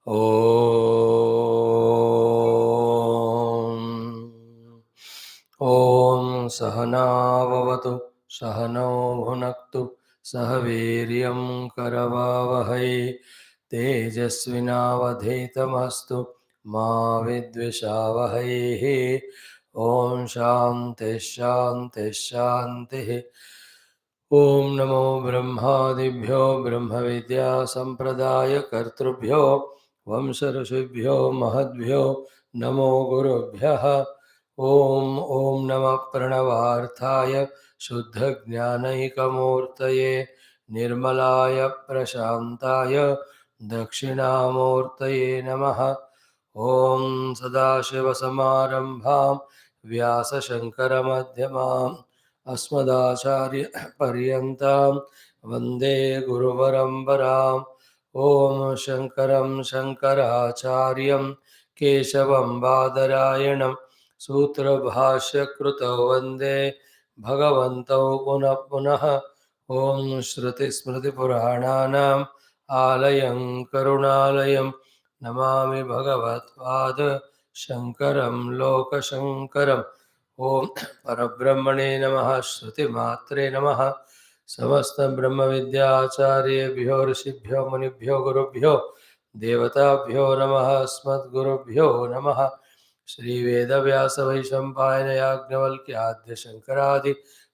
ॐ सहनाववतु सहनौ भुनक्तु सह वीर्यं करवावहै तेजस्विनावधीतमस्तु मा विद्विषावहैः। ॐ शान्ति शान्ति शान्तिः। ॐ नमो ब्रह्मादिभ्यो ब्रह्मविद्या सम्प्रदायकर्तृभ्यो वंश ऋषिभ्यो महद्भ्यो नमो गुरुभ्यः। ॐ नमः प्रणवार्थाय शुद्धज्ञानैकमूर्तये निर्मलाय प्रशान्ताय दक्षिणामूर्तये नमः। ॐ सदाशिवसमारम्भां व्यासशङ्करमध्यमाम् अस्मदाचार्यपर्यन्तां वन्दे गुरुपरम्पराम्। ॐ शङ्करं शङ्कराचार्यं केशवं बादरायणं सूत्रभाष्यकृतौ वन्दे भगवन्तौ पुनः पुनः। ॐ श्रुतिस्मृतिपुराणानाम् आलयं करुणालयं नमामि भगवत्पाद शङ्करं लोकशङ्करम्। ॐ परब्रह्मणे नमः। श्रुतिमात्रे नमः। समस्त ब्रह्म विद्याचार्येभ्यो ऋषिभ्यो मुनिभ्यो गुरुभ्यो देवताभ्यो नमः। अस्मद्गुरुभ्यो नमः। श्री वेदव्यास वैशंपायन याज्ञवल्क्याद्य शंकरादि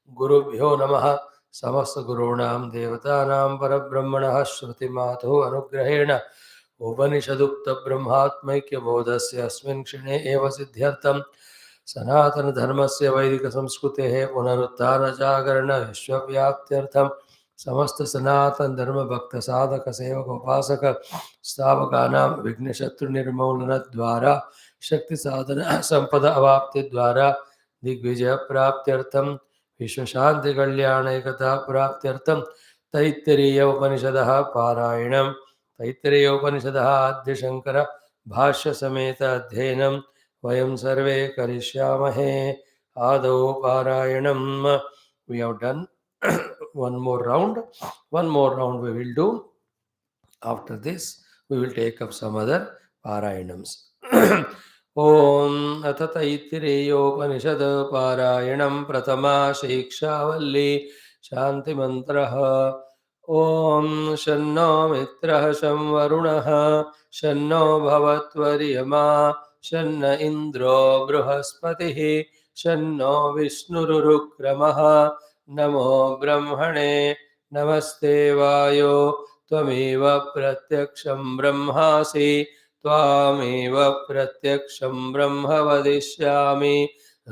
गुरुभ्यो नमः। समस्त गुरूणां देवतानां परब्रह्मणः श्रुतिमातुः अनुग्रहेण उपनिषदुक्त ब्रह्मात्मैक्यबोधस्य अस्मिन् क्षणे एव सिद्ध्यर्थं सनातन धर्मस्य वैदिक संस्कृतेः पुनरुत्थान जागरण विश्वव्याप्त्यर्थं समस्त सनातन धर्म भक्त साधक सेवक उपासक स्थापकानां विघ्नशत्रु निर्मूलन द्वारा शक्ति साधन संपद अवाप्ति द्वारा दिग्विजय प्राप्त्यर्थं विश्व शांति कल्याण एकता प्राप्त्यर्थं तैत्तिरीय उपनिषदः पारायणं तैत्तिरीय उपनिषदः आद्य शंकर भाष्य समेत अध्ययनं वयं सर्वे करिष्यामहे। आदौ पारायणं। We have done one more round we will do. After this we will take up some other parayanams. ॐ अथ तैत्तिरेयोपनिषद् पारायणं प्रथमा शिक्षा वल्ली शान्तिमन्त्रः। ॐ शन्नो मित्रः शं वरुणः शन्नो भवत्वर्यमा शन्न इन्द्रो बृहस्पतिः शन्नो विष्णुरुक्रमः। नमो ब्रह्मणे नमस्ते वायो त्वमेव प्रत्यक्षं ब्रह्मासि त्वामेव प्रत्यक्षं ब्रह्म वदिष्यामि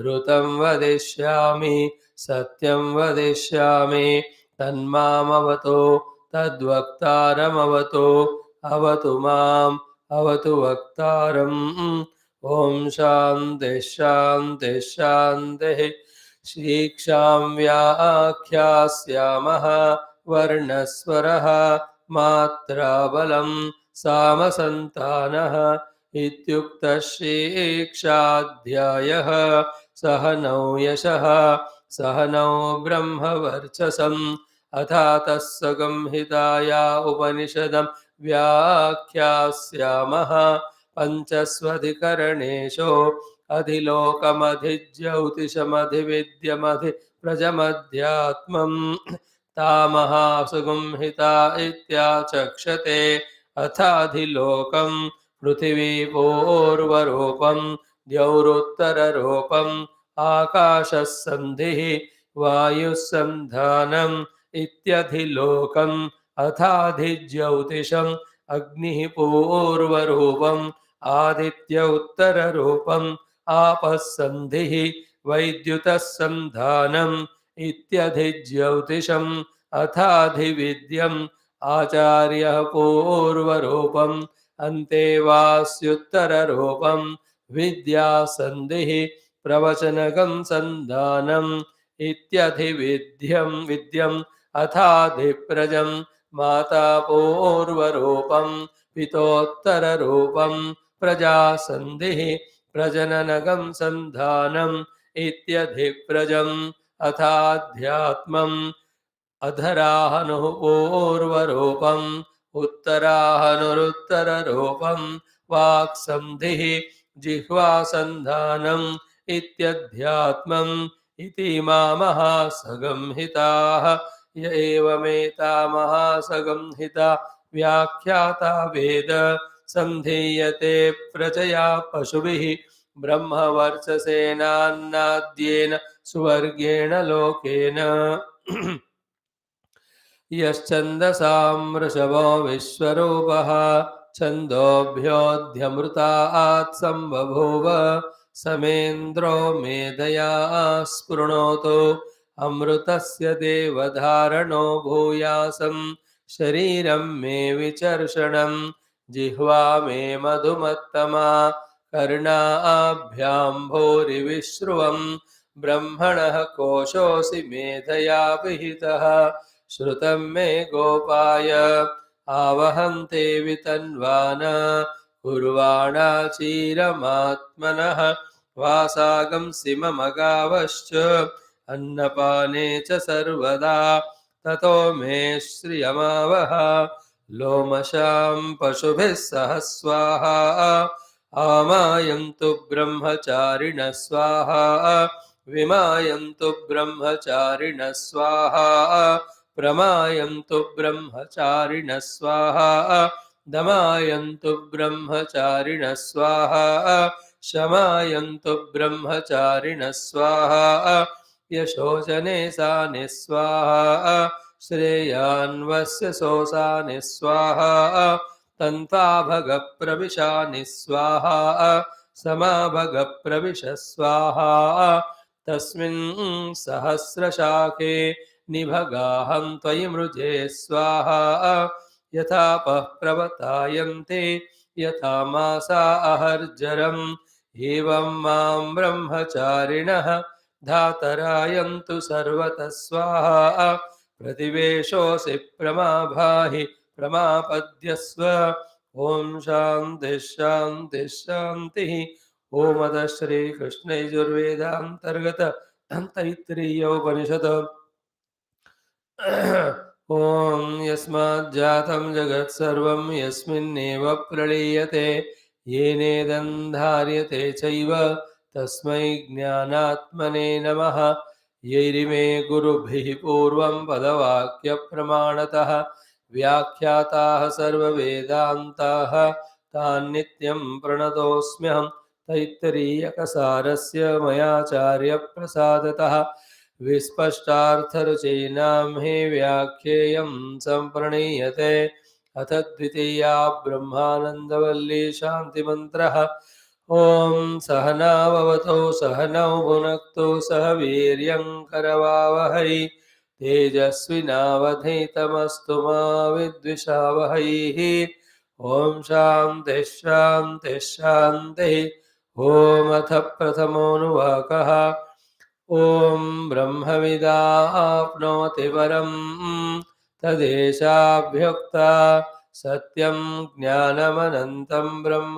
ऋतं वदिष्यामि सत्यं वदिष्यामि तन्मामवतो तद्वक्तारमवतो अवतु माम् अवतु वक्तारम्। ॐ शान्ति शान्ति शान्तिः। शिक्षां व्याख्यास्यामः वर्णस्वरः मात्राबलं सामसन्तानः इत्युक्तः शिक्षाध्यायः। सहनौ यशः सहनौ ब्रह्मवर्चसम् अथा तत्संहिताया उपनिषदं व्याख्यास्यामः। पञ्चस्वधिकरणेषु अधिलोकमधिज्योतिषमधिविद्यमधिप्रजमध्यात्मम् तामहा सुगंहिता इत्याचक्षते। अथाधिलोकं पृथिवीपूर्वरूपं द्यौरुत्तररूपम् आकाशः सन्धिः वायुः सन्धानम् इत्यधिलोकम्। अथाधिज्योतिषम् अग्निः पूर्वरूपम् आदित्य उत्तररूपम् आपः सन्धिः वैद्युतः सन्धानम् इत्यधिज्योतिषम्। अथाधिविद्यम् आचार्यः पूर्वरूपम् अन्तेवास्युत्तररूपम् विद्यासन्धिः प्रवचनगं सन्धानम् इत्यधिविद्यम्। अथाधिप्रजम् माता पूर्वरूपम् पितोत्तररूपम् प्रजासन्धिः प्रजननगं सन्धानम् इत्यधिप्रजम्। अथाध्यात्मम् अधराहनुः पूर्वरूपम् उत्तराहनुरुत्तररूपं वाक्सन्धिः जिह्वासन्धानम् इत्यध्यात्मम् इति महासंहिताः य एवमेता महासंहिता व्याख्याता वेद संधीयते प्रजया पशुभिः ब्रह्मवर्चसेनान्नाद्येन सुवर्गेण लोकेन यश्छन्दसां वृषभो विश्वरूपः छन्दोभ्योऽध्यमृतात् सम्बभूव समेन्द्रो मेधया स्पृणोतु अमृतस्य देवधारणो भूयासं शरीरं मे विचर्षणं जिह्वा मे मधुमत्तमा कर्णाभ्यां भूरिविश्रुवं ब्रह्मणः कोशोऽसि मेधया विहितः श्रुतं मे गोपाय आवहन्ते वितन्वान कुर्वाणा चीरमात्मनः वासागंसि मम गावश्च अन्नपाने च सर्वदा ततो मे श्रियमावह लोमशां पशुभिः सह स्वाहा आमायन्तु ब्रह्मचारिणः स्वाहा विमायन्तु ब्रह्मचारिणः स्वाहा प्रमायन्तु ब्रह्मचारिणः स्वाहा दमायन्तु ब्रह्मचारिणः स्वाहा शमायन्तु ब्रह्मचारिणः स्वाहा यशोचने सानि स्वाहा श्रेयान्वस्य सोसानि स्वाहा तन्त्वाभगप्रविशानि स्वाहा समाभगप्रविश स्वाहा तस्मिन् सहस्रशाखे निभगाहं त्वयि मृजे स्वाहा यथापः प्रवतायन्ते यथा मासा अहर्जरम् एवं मां ब्रह्मचारिणः धातरायन्तु सर्वतः स्वाहा प्रतिवेशोऽसि प्रमाभाहि प्रमापद्यस्व ॐ शान्तिः शान्तिः शान्तिः ॐ अतः श्रीकृष्णयजुर्वेदान्तर्गत तैत्तिरीय उपनिषत् ॐ यस्माज्जातं जगत् सर्वं यस्मिन्नेव प्रलीयते येनेदं धार्यते चैव तस्मै ज्ञानात्मने नमः यैरिमे गुरुभिः पूर्वं पदवाक्यप्रमाणतः व्याख्याताः सर्ववेदान्ताः तान् नित्यं प्रणतोऽस्म्यहं तैत्तिरीयकसारस्य मयाचार्यप्रसादतः विस्पष्टार्थरुचीनां हि व्याख्येयं सम्प्रणीयते अथ द्वितीया ब्रह्मानन्दवल्ली शान्तिमन्त्रः ॐ सहनाववतु सहनौ भुनक्तु सह वीर्यं करवावहै तेजस्विनावधीतमस्तु मा विद्विषावहैः ॐ शान्तिः शान्तिः शान्तिः ॐ अथ प्रथमोऽनुवाकः ॐ ब्रह्मविदाप्नोति परं तदेशाभ्युक्ता सत्यं ज्ञानमनन्तं ब्रह्म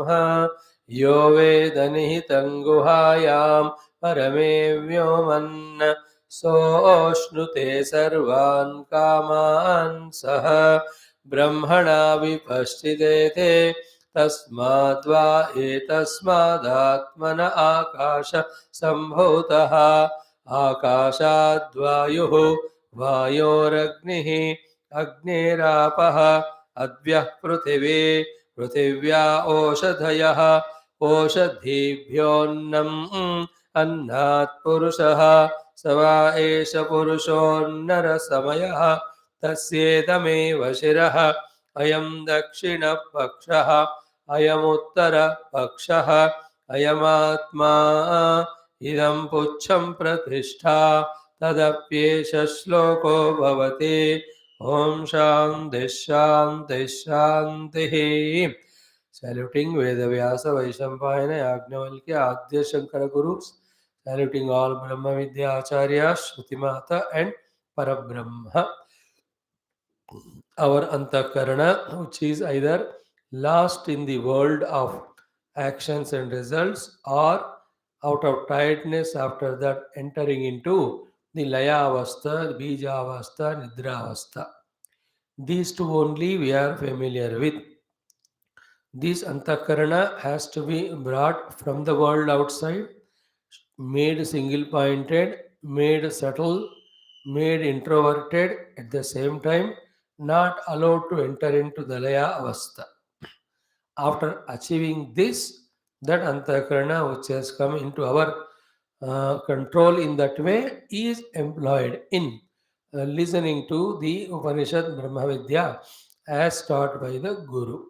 यो वेदनिहितं गुहायां परमे व्योमन् सोऽश्नुते सर्वान् कामान् सः ब्रह्मणा विपश्चिदेते तस्माद्वा एतस्मादात्मन आकाश सम्भूतः आकाशाद्वायुः वायोरग्निः अग्निरापः अद्यः पृथिवी पृथिव्या ओषधयः ओषधीभ्योऽन्नम् अन्नात् पुरुषः स वा एष पुरुषोन्नरसमयः तस्येदमेव शिरः अयं दक्षिणपक्षः अयमुत्तरपक्षः अयमात्मा इदं पुच्छं प्रतिष्ठा तदप्येष श्लोको भवति ॐ शान्तिः शान्तिः शान्तिः Saluting Vedavyasa Vaishampayana Yagnavalkya Adya Shankara Gurus, saluting all Brahma Vidya Acharyas, Shruti Mata and Parabrahma. Our Antakarana, which is either lost in the world of actions and results or out of tiredness after that entering into the Laya Avastha, Bija Avastha, Nidra Avastha. These two only we are familiar with. This antakarana has to be brought from the world outside, made single pointed, made subtle, made introverted at the same time, not allowed to enter into the laya avastha. After achieving this, that antakarana which has come into our control in that way is employed in listening to the Upanishad Brahma Vidya as taught by the Guru.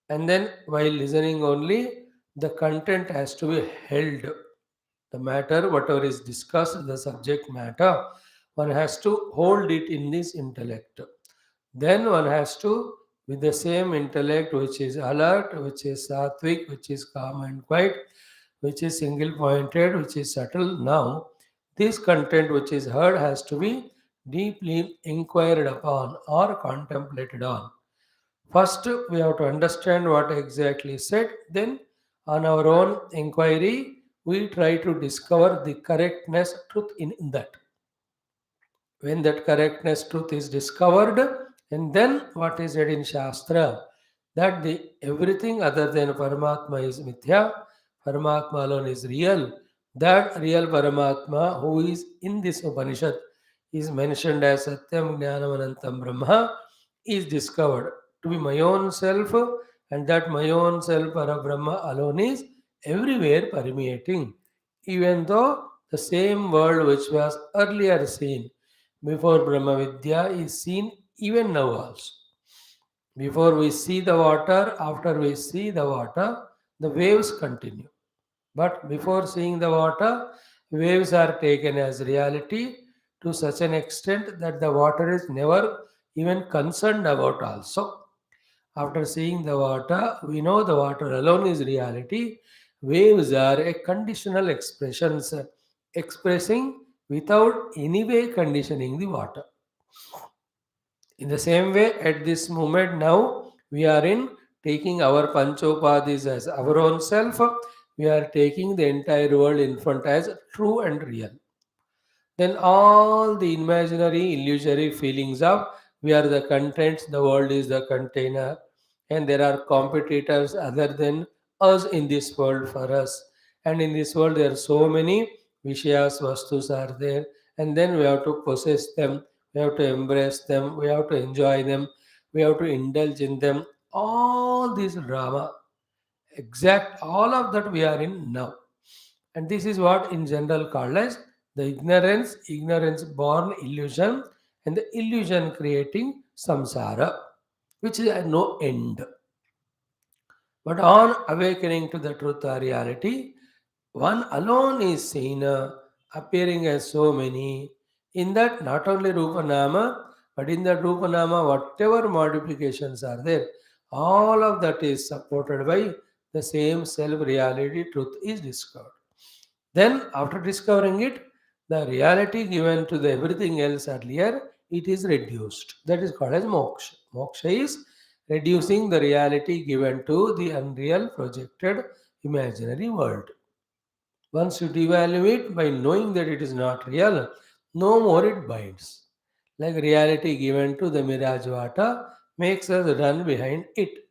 And then while listening only, the content has to be held. The matter, whatever is discussed, the subject matter, one has to hold it in this intellect. Then one has to, with the same intellect which is alert, which is sattvic, which is calm and quiet, which is single pointed, which is subtle. Now, this content which is heard has to be deeply inquired upon or contemplated on. First, we have to understand what exactly said. Then, on our own inquiry, we try to discover the correctness, truth in that. When that correctness, truth is discovered, and then what is said in Shastra, that the everything other than Paramatma is mithya, Paramatma alone is real. That real Paramatma who is in this Upanishad is mentioned as Satyam Jnanam Anantam Brahma is discovered to be my own self, and that my own self Parabrahma alone is everywhere permeating, even though the same world which was earlier seen before Brahma Vidya is seen even now also. Before we see the water, after we see the water, the waves continue. But before seeing the water, waves are taken as reality to such an extent that the water is never even concerned about also. After seeing the water, we know the water alone is reality. Waves are a conditional expressions expressing without any way conditioning the water. In the same way, at this moment now, we are in taking our panchopadis as our own self. We are taking the entire world in front as true and real. Then all the imaginary, illusory feelings of we are the contents, the world is the container, and there are competitors other than us in this world for us. And in this world, there are so many Vishayas, Vastus are there, and then we have to possess them, we have to embrace them, we have to enjoy them, we have to indulge in them. All this drama, exact all of that we are in now. And this is what in general called as the ignorance born illusion, and the illusion creating samsara, which is at no end. But on awakening to the truth or reality, one alone is seen appearing as so many. In that, not only Rupa Nama, but in that Rupa Nama, whatever modifications are there, all of that is supported by the same self reality truth is discovered. Then, after discovering it, the reality given to the everything else earlier, it is reduced. That is called as moksha. Moksha is reducing the reality given to the unreal projected imaginary world. Once you devalue it by knowing that it is not real, no more it binds. Like reality given to the mirage water makes us run behind it.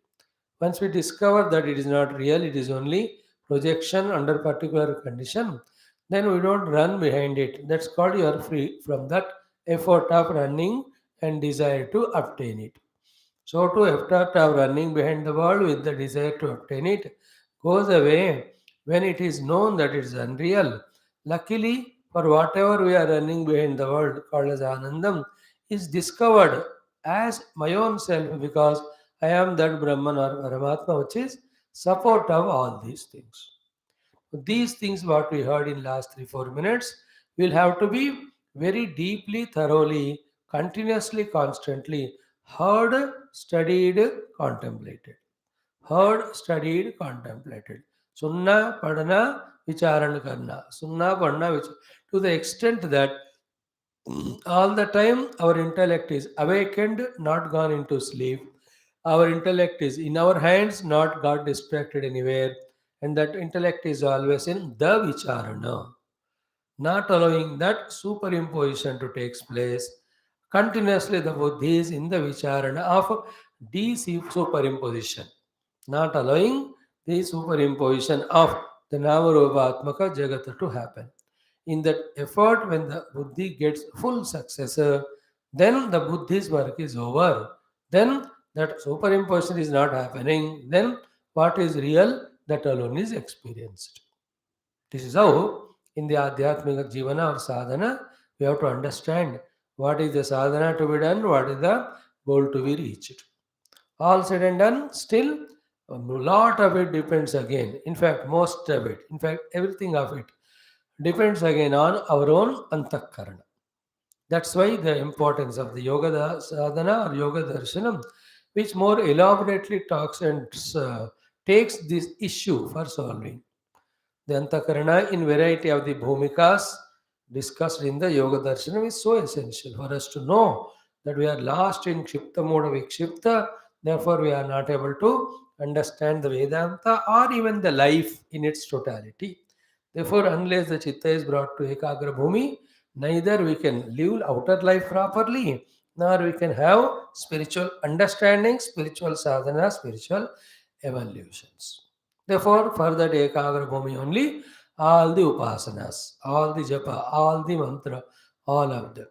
Once we discover that it is not real, it is only projection under particular condition, then we don't run behind it. That's called you are free from that effort of running and desire to obtain it. So to effort of running behind the world with the desire to obtain it goes away when it is known that it is unreal. Luckily, for whatever we are running behind the world called as Anandam is discovered as my own self because I am that Brahman or Paramatma which is support of all these things. These things what we heard in last 3 4 minutes will have to be very deeply, thoroughly, continuously, constantly heard, studied, contemplated. Heard, studied, contemplated. Sunna, padana, vicharan karna. Sunna, padana, to the extent that all the time our intellect is awakened, not gone into sleep. Our intellect is in our hands, not got distracted anywhere. And that intellect is always in the vicharana, not allowing that superimposition to take place, Continuously, the buddhi is in the vicharana of de-superimposition, not allowing the superimposition of the Namarupaatmaka Jagata to happen. In that effort, when the buddhi gets full success, then the buddhi's work is over. Then that superimposition is not happening. Then what is real, that alone is experienced. This is how in the Adhyatmika Jivana or sadhana, we have to understand what is the sadhana to be done, what is the goal to be reached. All said and done, still a lot of it depends again. In fact, most of it, in fact, everything of it depends again on our own antakarana. That's why the importance of the yoga sadhana or yoga darshanam, which more elaborately talks and takes this issue for solving. The Antakarana in variety of the bhumikas discussed in the Yoga Darshanam is so essential for us to know that we are lost in Kshipta mode of Vikshipta, therefore we are not able to understand the Vedanta or even the life in its totality. Therefore, unless the Chitta is brought to Ekagra Bhumi, neither we can live outer life properly, nor we can have spiritual understanding, spiritual sadhana, spiritual evolutions. Therefore, for that Ekagra Bhumi only, all the upasanas, all the japa, all the mantra, all of them.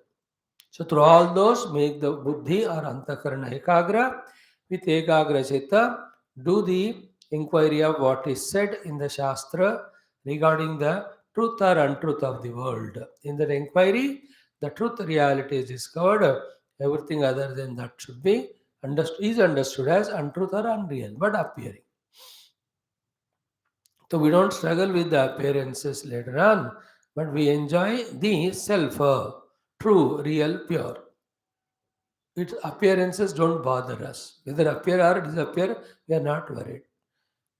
So through all those, make the buddhi or antakarana ekagra. With ekagra chitta, do the inquiry of what is said in the shastra regarding the truth or untruth of the world. In that inquiry, the truth reality is discovered. Everything other than that should be understood, is understood as untruth or unreal, but appearing. So we don't struggle with the appearances later on, but we enjoy the self, true, real, pure. Its appearances don't bother us. Whether appear or disappear, we are not worried.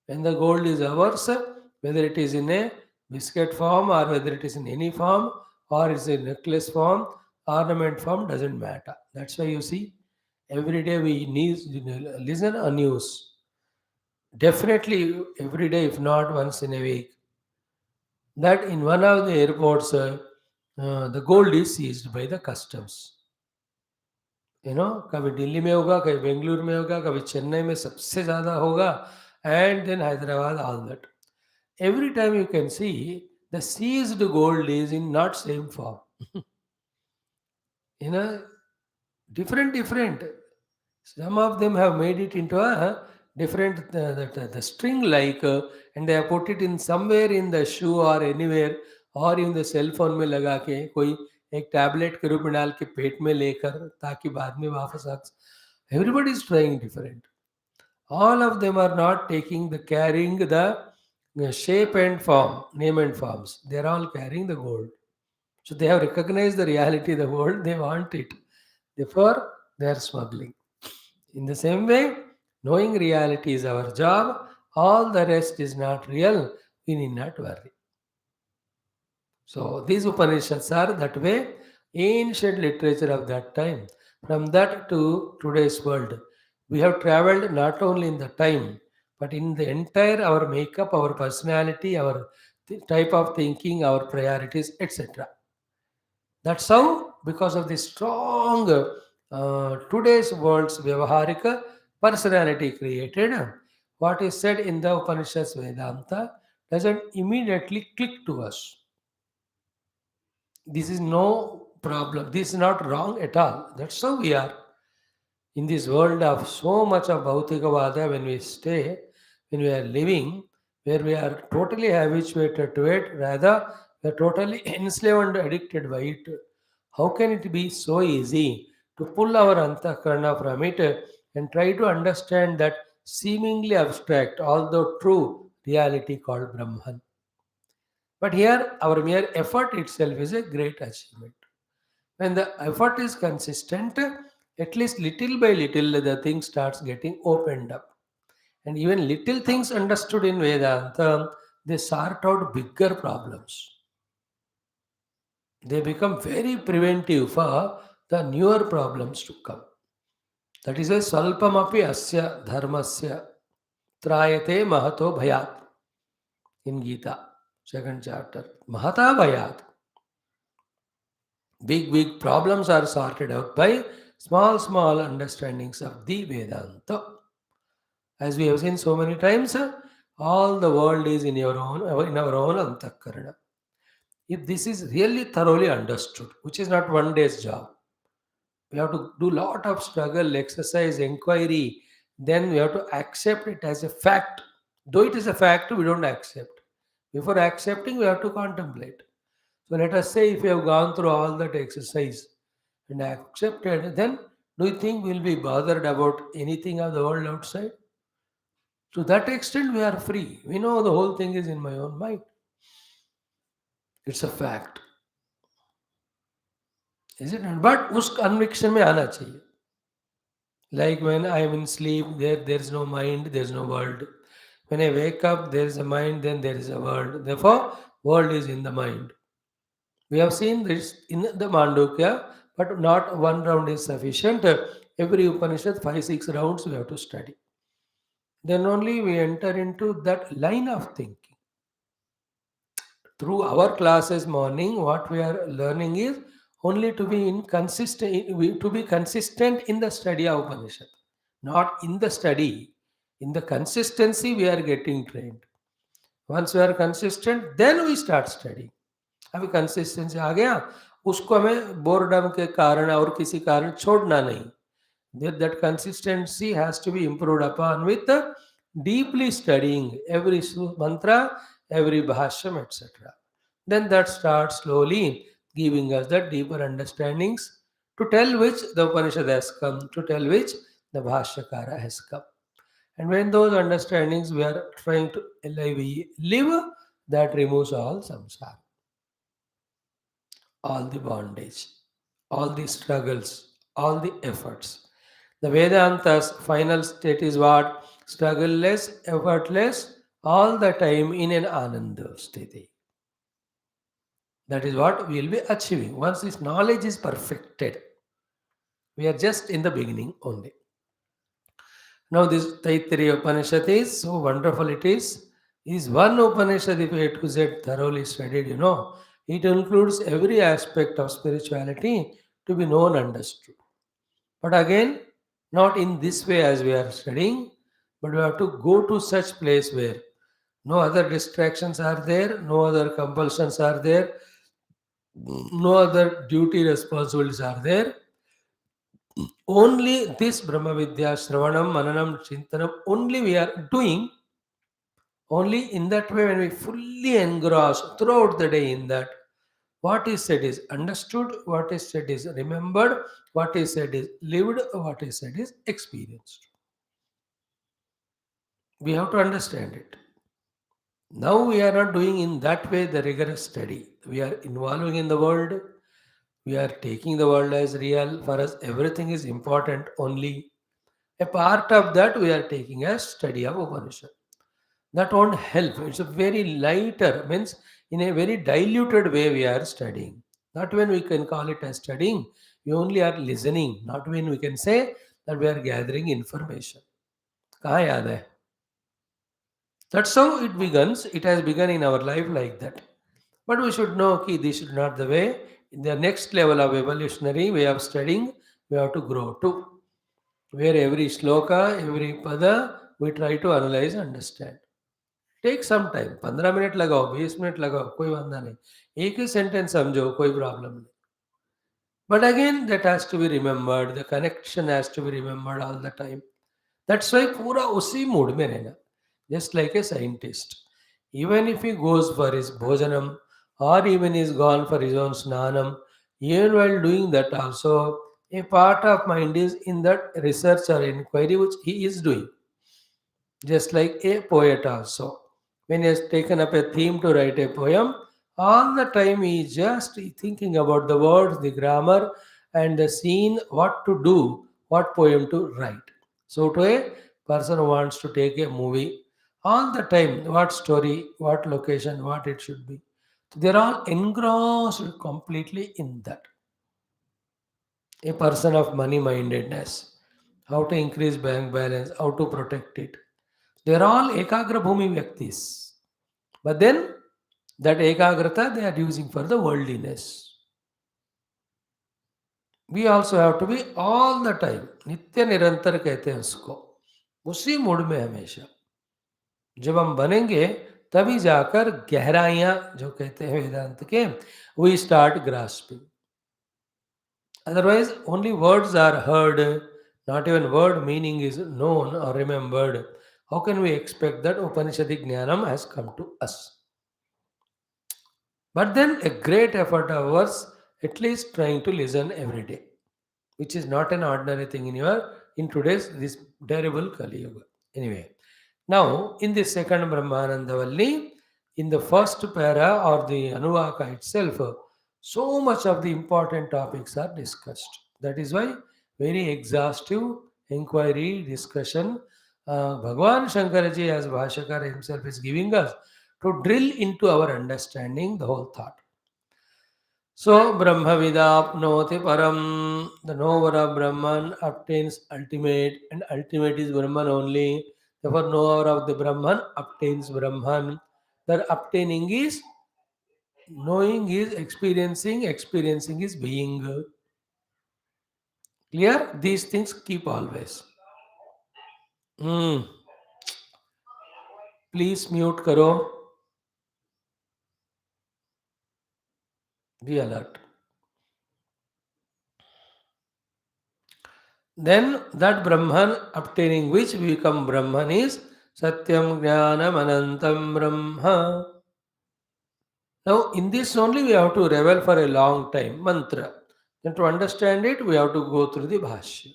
When the gold is ours, whether it is in a biscuit form or whether it is in any form or it's in necklace form, ornament form, doesn't matter. That's why you see, every day we need listen a news. Definitely every day, if not once in a week, that in one of the airports, the gold is seized by the customs. कभी दिल्ली में होगा, कभी बेंगलुरु में होगा, कभी चेन्नई में सबसे ज़्यादा होगा, and then Hyderabad, all that. Every time you can see the seized gold is in not same form. you know, different. Some of them have made it into a different the string like, and they have put it in somewhere in the shoe or anywhere or in the cell phone में लगा के कोई एक tablet के रूप में डाल के पेट में लेकर ताकि बाद में वापस आ. Everybody is trying different. All of them are not taking the carrying the shape and form, name and forms. They are all carrying the gold. So they have recognized the reality of the world. They want it. Therefore, they are smuggling. In the same way, knowing reality is our job. All the rest is not real. We need not worry. So these Upanishads are that way ancient literature of that time. From that to today's world, we have traveled not only in the time, but in the entire our makeup, our personality, our type of thinking, our priorities, etc. That's how, because of the strong today's world's Vyavaharika personality created, what is said in the Upanishads Vedanta doesn't immediately click to us. This is no problem. This is not wrong at all. That's how we are. In this world of so much of Bhautikavada, when we stay, when we are living, where we are totally habituated to it, rather, we are totally enslaved and addicted by it. How can it be so easy to pull our antakarana from it and try to understand that seemingly abstract, although true, reality called Brahman? But here, our mere effort itself is a great achievement. When the effort is consistent, at least little by little, the thing starts getting opened up. And even little things understood in Vedanta, they sort out bigger problems. They become very preventive for the newer problems to come. That is why Salpamapi Asya Dharmasya Trayate Mahato Bhayat in Gita, second chapter. Mahata Bhayat. Big, big problems are sorted out by small, small understandings of the Vedanta. As we have seen so many times, all the world is in our own antakarana. If this is really thoroughly understood, which is not one day's job, we have to do lot of struggle, exercise, inquiry. Then we have to accept it as a fact. Though it is a fact, we don't accept. Before accepting, we have to contemplate. So let us say if you have gone through all that exercise and accepted, then do you think we'll be bothered about anything of the world outside? To that extent, we are free. We know the whole thing is in my own mind. It's a fact. Is it not? But उस conviction में आना चाहिए. Like when I am in sleep, there is no mind, there is no world. When I wake up, there is a mind, then there is a world. Therefore, world is in the mind. We have seen this in the Mandukya, but not one round is sufficient. Every Upanishad, 5, 6 rounds we have to study. Then only we enter into that line of thinking. Through our classes morning, what we are learning is only to be to be consistent in the study of Upanishad, not in the study. In the consistency, we are getting trained. Once we are consistent, then we start studying. अभी consistency आ गया उसको हमें boredom के कारण और किसी कारण छोड़ना नहीं that consistency has to be improved upon with deeply studying every mantra, every bhashyam, etc. Then that starts slowly giving us the deeper understandings to tell which the Upanishad has come, to tell which the Bhashyakara has come. And when those understandings we are trying to live, that removes all samsara, all the bondage, all the struggles, all the efforts. The Vedanta's final state is what? Struggleless, effortless, all the time in an ananda sthiti. That is what we will be achieving. Once this knowledge is perfected, we are just in the beginning only. Now, this Taittiriya Upanishad is so wonderful. It is one Upanishad. If we to Z thoroughly studied, it includes every aspect of spirituality to be known, understood. But again, not in this way as we are studying, but we have to go to such place where no other distractions are there, no other compulsions are there, no other duty responsibilities are there. Only this Brahma Vidya, Shravanam, Mananam, Chintanam, only we are doing. Only in that way, when we fully engross throughout the day in that, what is said is understood, what is said is remembered, what is said is lived, what is said is experienced. We have to understand it. Now we are not doing in that way the rigorous study. We are involving in the world. We are taking the world as real. For us, everything is important only. A part of that we are taking as study of Upanishad. That won't help. It's a very lighter, means in a very diluted way we are studying. Not when we can call it as studying. We only are listening. Not when we can say that we are gathering information. कहाँ याद है? That's how it begins. It has begun in our life like that. But we should know that this is not the way. In the next level of evolutionary way of studying, we have to grow to. Where every sloka, every pada, we try to analyze, understand. Take some time. 15 minute लगाओ, 20 minute लगाओ, कोई वांधा नहीं. एक ही sentence समझो, कोई problem नहीं. But again, that has to be remembered. The connection has to be remembered all the time. That's why पूरा उसी मूड में रहना. Just like a scientist. Even if he goes for his bhojanam or even is gone for his own snanam, even while doing that also, a part of mind is in that research or inquiry which he is doing. Just like a poet also. When he has taken up a theme to write a poem, all the time he is just thinking about the words, the grammar, and the scene, what to do, what poem to write. So, to a person who wants to take a movie, all the time, what story, what location, what it should be. They're all engrossed completely in that. A person of money mindedness, how to increase bank balance, how to protect it. They're all ekagra bhumi vyaktis. But then that ekagrata they are using for the worldliness. We also have to be all the time, नित्य निरंतर कहते हैं उसको, उसी mood में हमेशा। जब हम बनेंगे तभी जाकर गहराइयां जो कहते हैं वेदांत के, we start grasping. Otherwise, only words are heard, not even word meaning is known or remembered. How can we expect that Upanishadic Jnanam has come to us? But then a great effort of ours, at least trying to listen every day, which is not an ordinary thing in today's this terrible Kali Yuga. Anyway, now in the second Brahmananda Valli, in the first para or the Anuvaka itself, so much of the important topics are discussed. That is why very exhaustive inquiry, discussion, Bhagwan Shankaraji as Bhashyakara himself is giving us to drill into our understanding the whole thought. So Brahmavidapnoti param, the knower of Brahman obtains ultimate, and ultimate is Brahman only. Therefore, knower of the Brahman obtains Brahman. The obtaining is knowing is experiencing, experiencing is being. Clear? These things keep always. Hmm. Please mute karo. Be alert. Then that Brahman obtaining which we become Brahman is Satyam Jnanam Anantam Brahma. Now, in this only we have to revel for a long time, mantra. Then to understand it, we have to go through the Bhashya.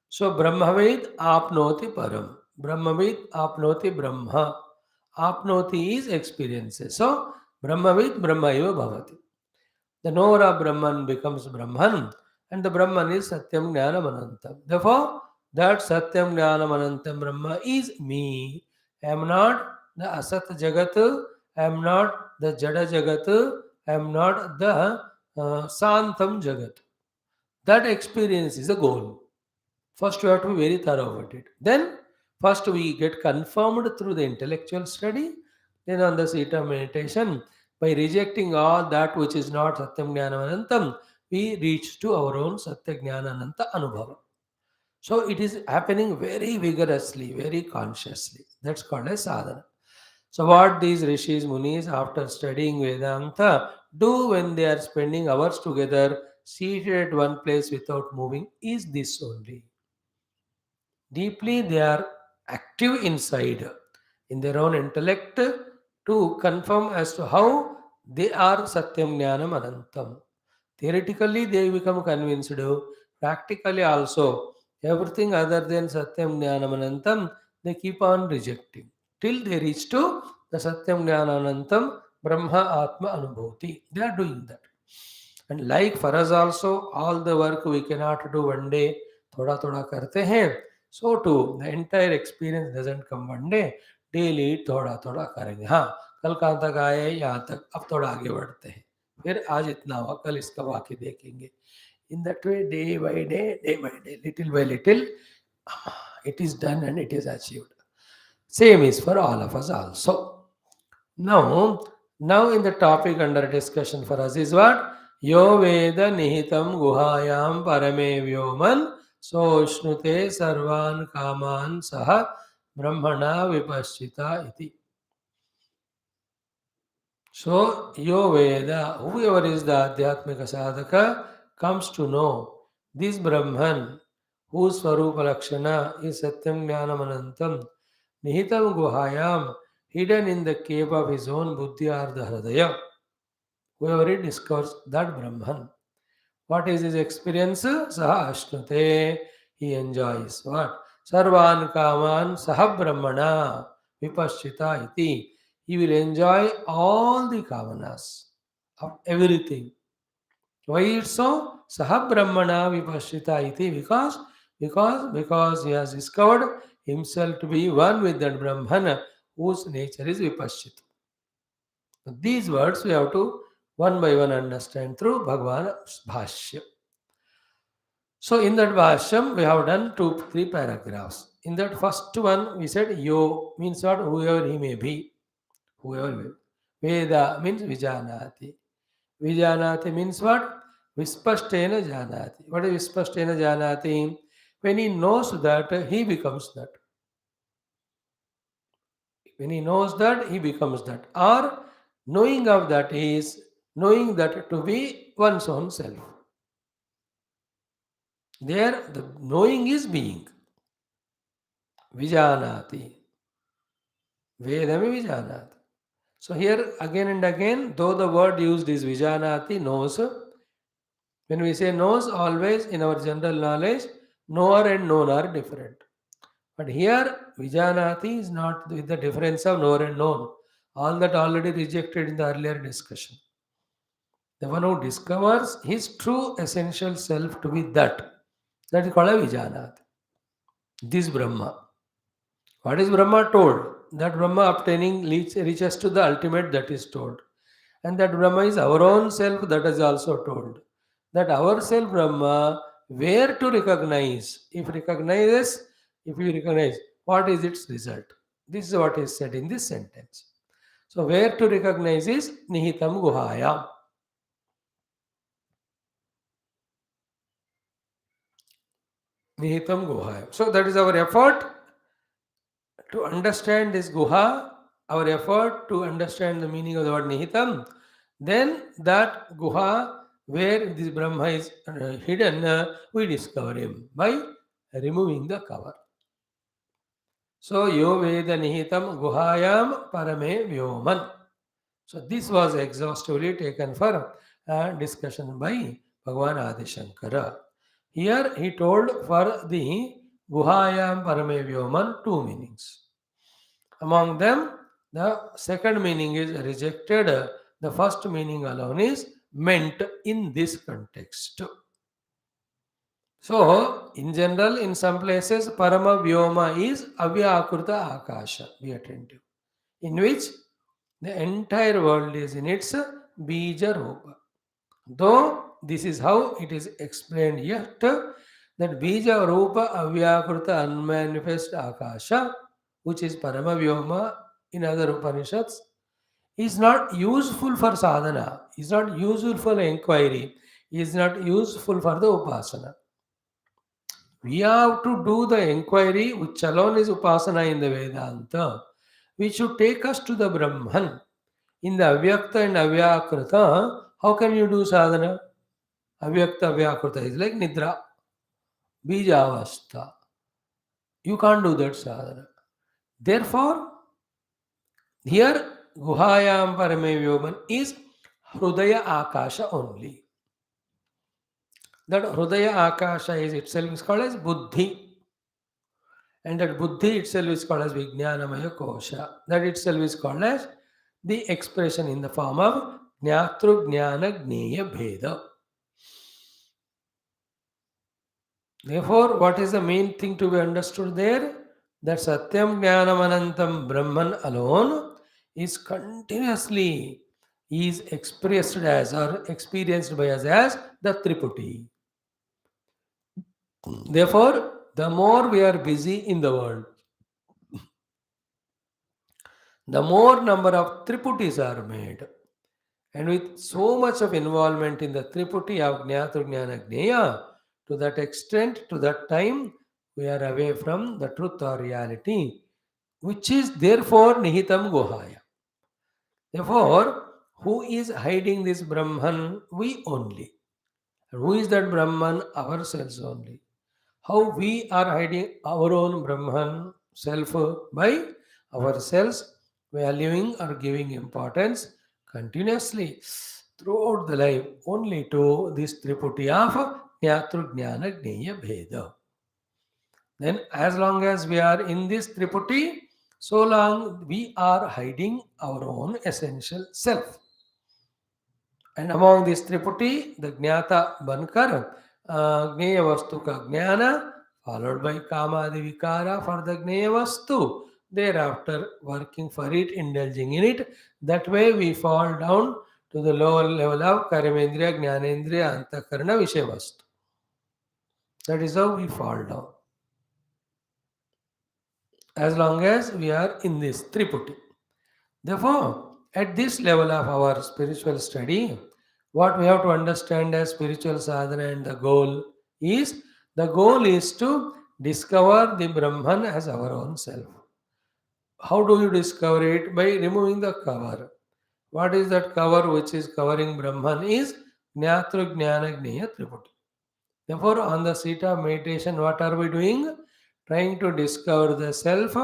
So, Brahmavid apnoti param. Brahmavid apnoti Brahma. Apnoti is experiences. So, Brahmavid Brahmaiva bhavati. The knower of Brahman becomes Brahman, and the Brahman is Satyam Jnanam Anantam. Therefore, that Satyam Jnanam Anantam Brahma is me. I am not the Asat Jagat, I am not the Jada Jagat, I am not the Santam Jagat. That experience is a goal. First, we have to be very thorough about it. Then, first we get confirmed through the intellectual study. Then, on the seat of meditation, by rejecting all that which is not Satyam Jnana Anantam, we reach to our own Satya Jnana Ananta Anubhava. So, it is happening very vigorously, very consciously. That's called as sadhana. So, what these rishis, munis, after studying Vedanta, do when they are spending hours together, seated at one place without moving, is this only. Deeply they are active inside in their own intellect to confirm as to how they are Satyam Jnanam Anantam. Theoretically, they become convinced. Practically, also, everything other than Satyam Jnanam Anantam, they keep on rejecting till they reach to the Satyam Jnana Anantam Brahma Atma Anubhuti. They are doing that. And like for us also, all the work we cannot do one day, thoda thoda karte hain. So too, the entire experience doesn't come one day. Daily थोड़ा थोड़ा करेंगे। हाँ, कल कहाँ तक आए, यहाँ तक, अब थोड़ा आगे बढ़ते हैं, फिर आज इतना हुआ, कल इसका बाकी देखेंगे। In that way, day by day, little by little, it is done and it is achieved. Same is for all of us also. Now in the topic under discussion for us is what? Yo Veda Nihitam Guhayam Parame Vyoman Soshnute Sarvan Kaman Saha Brahmana Vipashchita iti. So, Yo Veda, whoever is the Adhyatmika Sadhaka, comes to know this Brahman, whose Swarupa Lakshana is Satyam Jnanam Anantam, Nihitam Guhayam, hidden in the cave of his own Buddhi Ardha Hridaya. Whoever it discovers that Brahman. What is his experience? Saha Ashnute. He enjoys what? Sarvan Kaman Saha Brahmana Vipashchita iti. He will enjoy all the kamanas of everything. Why it's so? Saha Brahmana Vipashchita iti. Because he has discovered himself to be one with that Brahmana whose nature is Vipashchita. These words we have to one by one understand through Bhagwan's Bhashyam. So in that Bhashyam, we have done 3 paragraphs. In that first one, we said Yo means what? Whoever he may be. Whoever will. Veda means Vijanati. Vijanati means what? Vispashtena janati. What is vispashtena janati? When he knows that, he becomes that. When he knows that, he becomes that. Or knowing of that is knowing that to be one's own self. There, the knowing is being. Vijanati. Vedami vijanati. So here again and again, though the word used is vijanati, knows, when we say knows, always in our general knowledge, knower and known are different. But here, vijanati is not with the difference of knower and known. All that already rejected in the earlier discussion. The one who discovers his true essential self to be that is called a vijanati. This Brahma. What is Brahma told? That Brahma obtaining reaches to the ultimate, that is told. And that Brahma is our own self, that is also told. That our self Brahma, where to recognize? If we recognize, what is its result? This is what is said in this sentence. So where to recognize is Nihitam Guhaya. Nihitam Guhaya. So that is our effort to understand this Guha, our effort to understand the meaning of the word Nihitam. Then that Guha, where this Brahma is hidden, we discover him by removing the cover. So, yo veda nihitam guhayam parame vyoman. So, this was exhaustively taken for discussion by Bhagavan Adi Shankara. Here he told for the guhayam parame vyoman two meanings. Among them, the second meaning is rejected. The first meaning alone is meant in this context. So, in general, in some places, Parama Vyoma is Avyakruta Akasha. Be attentive. In which the entire world is in its Bija Rupa. Though this is how it is explained yet, that Bija Rupa Avyakruta Unmanifest Akasha, which is Parama Vyoma in other Upanishads, is not useful for sadhana, is not useful for inquiry, is not useful for the upasana. We have to do the inquiry, which alone is upasana in the Vedanta, which should take us to the Brahman. In the Avyakta and Avyakruta, how can you do sadhana? Avyakta, Avyakruta is like Nidra, Bijavastha. You can't do that sadhana. Therefore, here Guhayam Parame Vyoman is Hrudaya Akasha only. That Hrudaya Akasha is itself is called as Buddhi. And that Buddhi itself is called as Vijnanamaya Kosha. That itself is called as the expression in the form of Jnatru Jnana Gneya Bheda. Therefore, what is the main thing to be understood there? That Satyam Jnanam Anantam Brahman alone is continuously is expressed as or experienced by us as the Triputi. Therefore, the more we are busy in the world, the more number of Triputis are made. And with so much of involvement in the Triputi of Jnatu Jnana Jnaya, to that extent, to that time, we are away from the truth or reality, which is therefore Nihitam Guhaya. Therefore, who is hiding this Brahman? We only. Who is that Brahman? Ourselves only. How we are hiding our own Brahman self by ourselves, valuing or giving importance continuously throughout the life only to this Triputi of Jnatru Jnana Jnaya Bheda. Then, as long as we are in this Triputi, so long we are hiding our own essential self. And among this Triputi, the Jnata Bankar, Gneya Vastu ka Jnana, followed by Kamadi Vikara for the Gneya Vastu. Thereafter, working for it, indulging in it. That way, we fall down to the lower level of Karamendriya, Jnanendriya, Antakarana, Vishaya Vastu. That is how we fall down. As long as we are in this Triputi. Therefore, at this level of our spiritual study, What we have to understand as spiritual sadhana and the goal is to discover the Brahman as our own self. How do you discover it? By removing the cover. What is that cover which is covering Brahman? Is Jnatru Jnana Jnaya Triputi. Therefore, on the seat of meditation, what are we doing? Trying to discover the self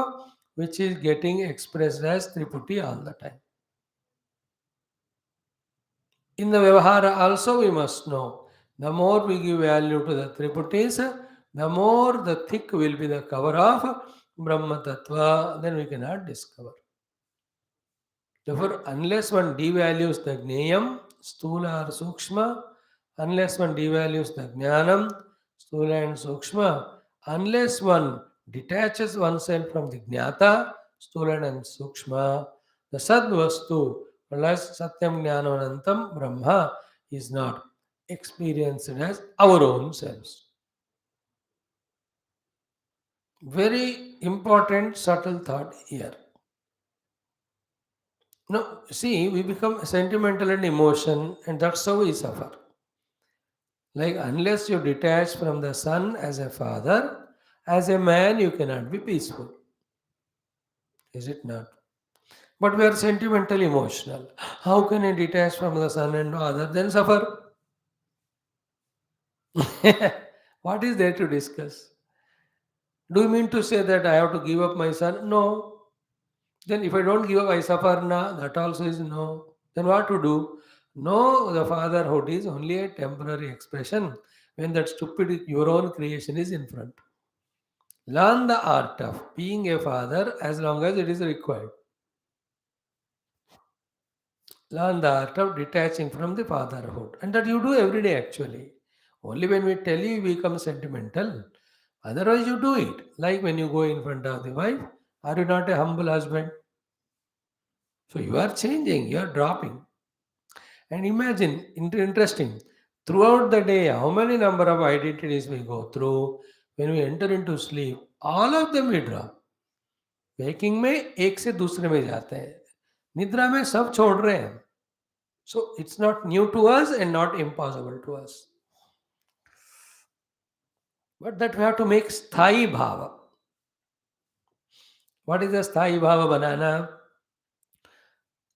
which is getting expressed as Triputi all the time. In the Vyavahara also we must know, the more we give value to the Triputis, the more the thick will be the cover of Brahma Tattva, then we cannot discover. Therefore, unless one devalues the Gnayam, Stula or Sukshma, unless one devalues the Jnanam, Stula and Sukshma, unless one detaches oneself from the Jnata, Stula and Sukshma, the Sadvastu, plus Satyam Jnananantam Brahma is not experienced as our own selves. Very important subtle thought here. No, see, we become sentimental and emotion, and that's how we suffer. Like, unless you detach from the son as a father, as a man, you cannot be peaceful. Is it not? But we are sentimental, emotional. How can I detach from the son and father, then suffer? What is there to discuss? Do you mean to say that I have to give up my son? No. Then if I don't give up, I suffer na. That also is no. Then what to do? No, the fatherhood is only a temporary expression when that stupid your own creation is in front. Learn the art of being a father as long as it is required. Learn the art of detaching from the fatherhood. And that you do every day actually. Only when we tell you, you become sentimental. Otherwise, you do it. Like when you go in front of the wife, are you not a humble husband? So you are changing, you are dropping. And imagine, interesting, throughout the day, how many number of identities we go through. When we enter into sleep, all of them we drop. Waking में एक से दूसरे में जाते हैं, निद्रा में सब छोड़ रहे हैं. So it's not new to us and not impossible to us, but that we have to make स्थायी भाव. व्हाट इज द स्थायी भाव बनाना?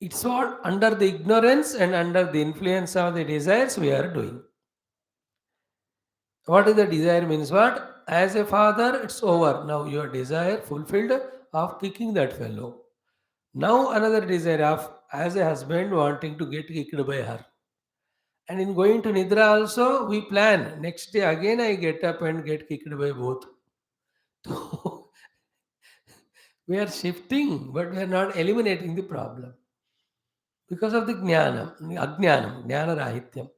It's all under the ignorance and under the influence of the desires we are doing. What is the desire means what? As a father, it's over. Now your desire fulfilled of kicking that fellow. Now another desire of as a husband wanting to get kicked by her. And in going to Nidra also, we plan. Next day again I get up and get kicked by both. So we are shifting, but we are not eliminating the problem. Because of the jnanam, ajnanam, jnana rahityam.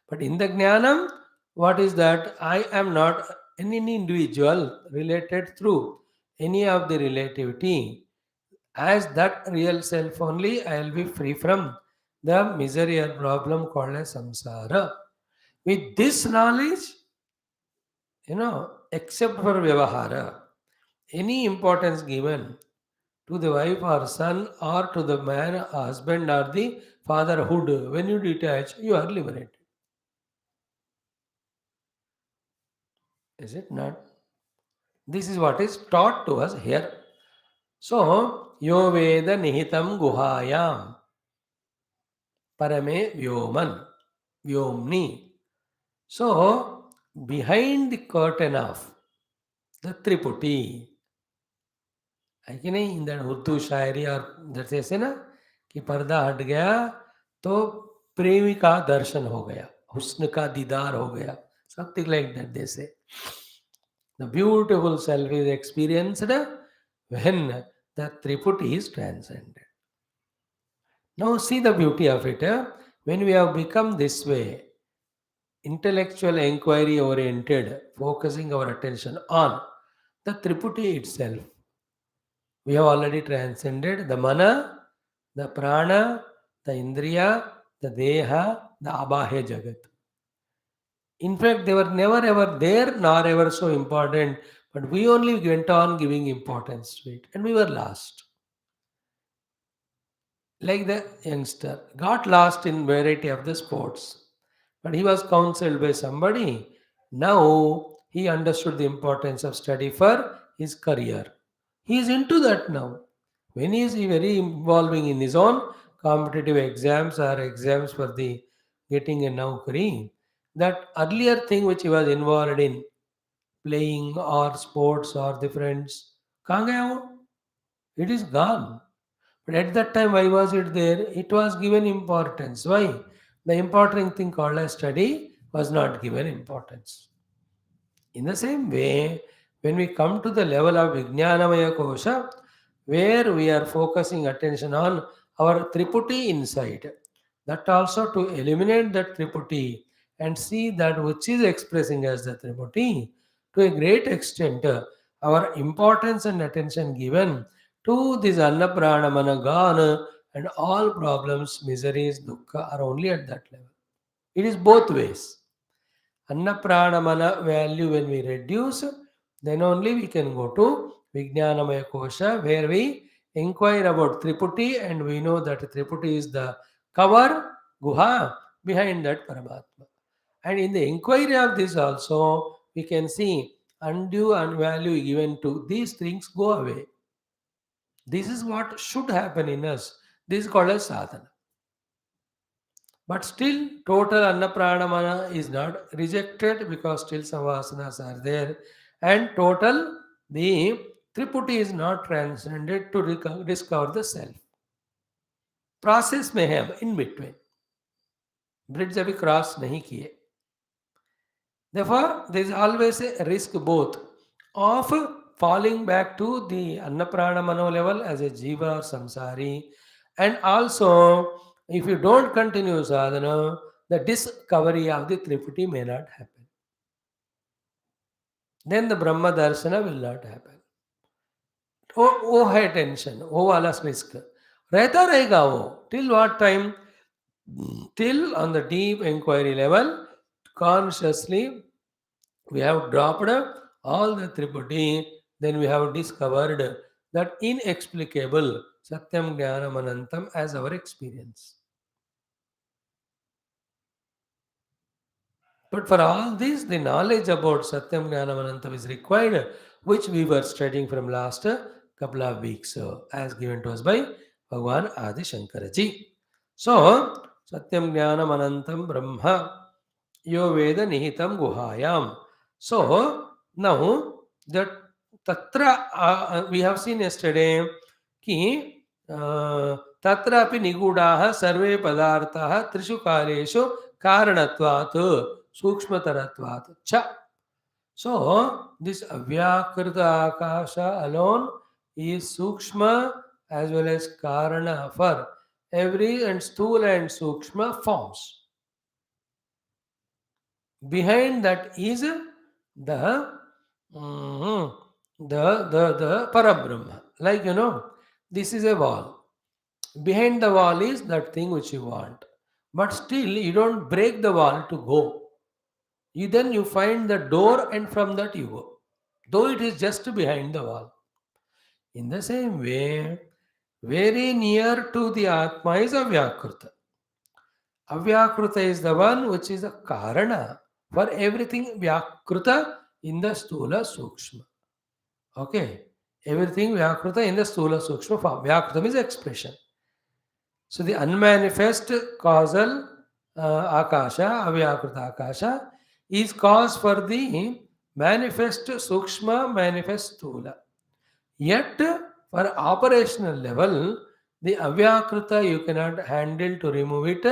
But in the jnanam, what is that? I am not any individual related through any of the relativity. As that real self only, I will be free from the misery or problem called as samsara. With this knowledge, except for vyavahara, any importance given to the wife or son or to the man, husband or the fatherhood, when you detach, you are liberated. Is it not? This is what is taught to us here. So, yo veda nihitam guhayam parame vyoman vyomni. So, behind the curtain of the Triputi, है कि नहीं, in that Urdu शायरी और जैसे ऐसे ना कि पर्दा हट गया तो प्रेमी का दर्शन हो गया, हुस्न का दीदार हो गया, something like that they say. The beautiful self is experienced when the Triputi is transcended. Now see the beauty of it. When we have become this way, intellectual inquiry oriented, focusing our attention on the Triputi itself, we have already transcended the mana, the prana, the indriya, the deha, the abahya jagat. In fact, they were never ever there, nor ever so important, but we only went on giving importance to it, and we were lost. like the youngster, got lost in variety of the sports. But he was counseled by somebody. Now he understood the importance of study for his career. He is into that now. When he is very involving in his own competitive exams or exams for the getting a naukri, that earlier thing which he was involved in, playing or sports or the friends, कहाँ गया वो? It is gone. But at that time, why was it there? It was given importance. Why? The important thing called as study was not given importance. In the same way, when we come to the level of Vijnanamaya Kosha, where we are focusing attention on our Triputi inside, that also to eliminate that Triputi and see that which is expressing as the Triputi, to a great extent, our importance and attention given to this Annaprana Managana and all problems, miseries, dukkha are only at that level. It is both ways. Annapranamana value when we reduce, then only we can go to Vijnanamaya Kosha where we inquire about Triputi and we know that Triputi is the cover, guha, behind that Paramatma. And in the inquiry of this also, we can see undue and value given to these things go away. This is what should happen in us. This is called as sadhana. But still, total Annapranamana is not rejected because still some vasanas are there. And total, the Triputi is not transcended to discover the self. Process may have in between. Bridge अभी cross नहीं किए. Therefore, there is always a risk both of falling back to the Annaprana Mano level as a jiva or samsari, and also if you don't continue sadhana, the discovery of the Triputi may not happen. Then the Brahma Darshana will not happen. वो है tension, वो वाला risk रहता रहेगा वो. Till what time? Till on the deep inquiry level, consciously we have dropped all the Triputi, then we have discovered that inexplicable Satyam Jnanam Anantam as our experience. But for all this, the knowledge about Satyam Jnanam Anantam is required, which we were studying from last couple of weeks, as given to us by Bhagwan Adi Shankara ji. So, Satyam Jnanam Anantam Brahma Yo Veda Nihitam Guhayam. So, now that Tatra, we have seen yesterday कि तत्रापि निगूढ़ाः सर्वे पदार्थाः त्रिषु कालेषु कारणत्वात् सूक्ष्मतरत्वात् च. So this avyakrita akasha alone is sukshma as well as karana for every and sthula and sukshma forms. Behind that is the mm, the Parabrahma. Like this is a wall. Behind the wall is that thing which you want. But still you don't break the wall to go. You find the door and from that you go. Though it is just behind the wall. In the same way, very near to the Atma is Avyakrita. Avyakruta is the one which is a Karana for everything Vyakruta in the Stula Sukshma. Okay. Everything Vyakruta in the Stula Sukshma form. Vyakruta means expression. So the unmanifest causal Akasha, Avyakruta Akasha, is cause for the manifest Sukshma, manifest Stula. Yet, for operational level, the Avyakruta you cannot handle to remove it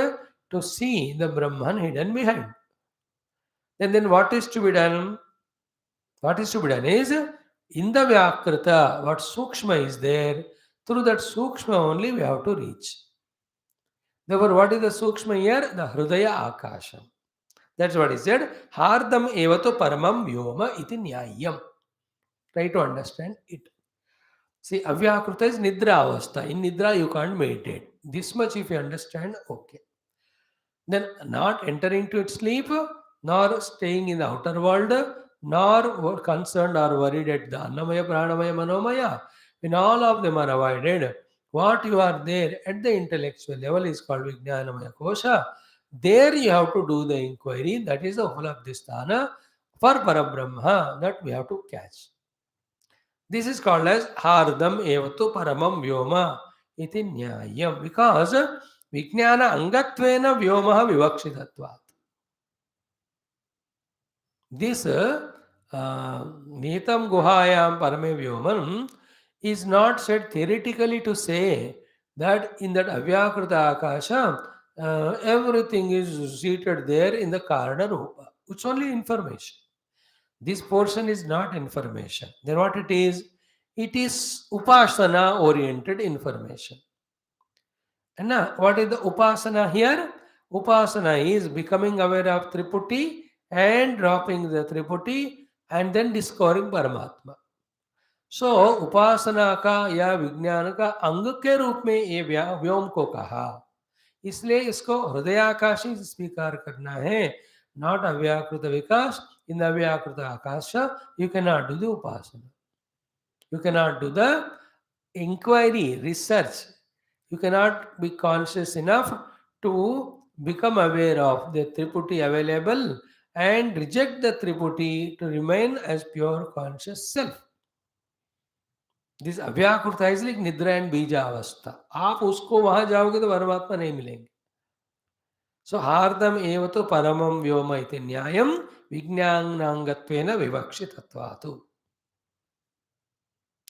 to see the Brahman hidden behind. Then what is to be done? What is to be done is in the Vyakrita, what Sukshma is there, through that Sukshma only we have to reach. Therefore, what is the Sukshma here? The Hrudaya Akasham. That's what he said. Hardam evato paramam vyoma iti nyayam. Try to understand it. See, Avyakruta is Nidra Avastha. In Nidra, you can't meditate. This much if you understand, okay. Then not entering to its sleep, nor staying in the outer world, nor concerned or worried at the Annamaya, Pranamaya, Manomaya. When all of them are avoided, What you are there at the intellectual level is called Vijnanamaya Kosha. There you have to do the inquiry. That is the Upalabdhi Sthana for Parabrahma that we have to catch. This is called as Hardam Evatu Paramam Vyoma iti Nyayam, because Vijnana Angatvena Vyomaha Vivakshitatvat. This Nitam Guhayam Parame Vyoman is not said theoretically to say that in that Avyakrita Akasha everything is seated there in the Karana Rupa. It's only information. This portion is not information. Then what it is? It is Upasana oriented information. And now, what is the Upasana here? Upasana is becoming aware of Triputi and dropping the Triputi and then discovering Paramatma. सो उपासना का या विज्ञान का अंग के रूप में ये व्योम को कहा, इसलिए इसको हृदयाकाशी स्वीकार करना है, नॉट अव्याकृत vikas. In avyakrit akash you can not do the upasana, you can not do the inquiry research, you cannot be conscious enough to become aware of the triputi available and reject the triputi to remain as pure conscious self. This अव्याकृत is like निद्रा and बीजा अवस्था. आप उसको वहां जाओगे तो परमात्मा नहीं मिलेंगे. सो हार्दम एव तो परमम व्योम इति न्यायम विज्ञानांगत्वेन विवक्षितत्वात्.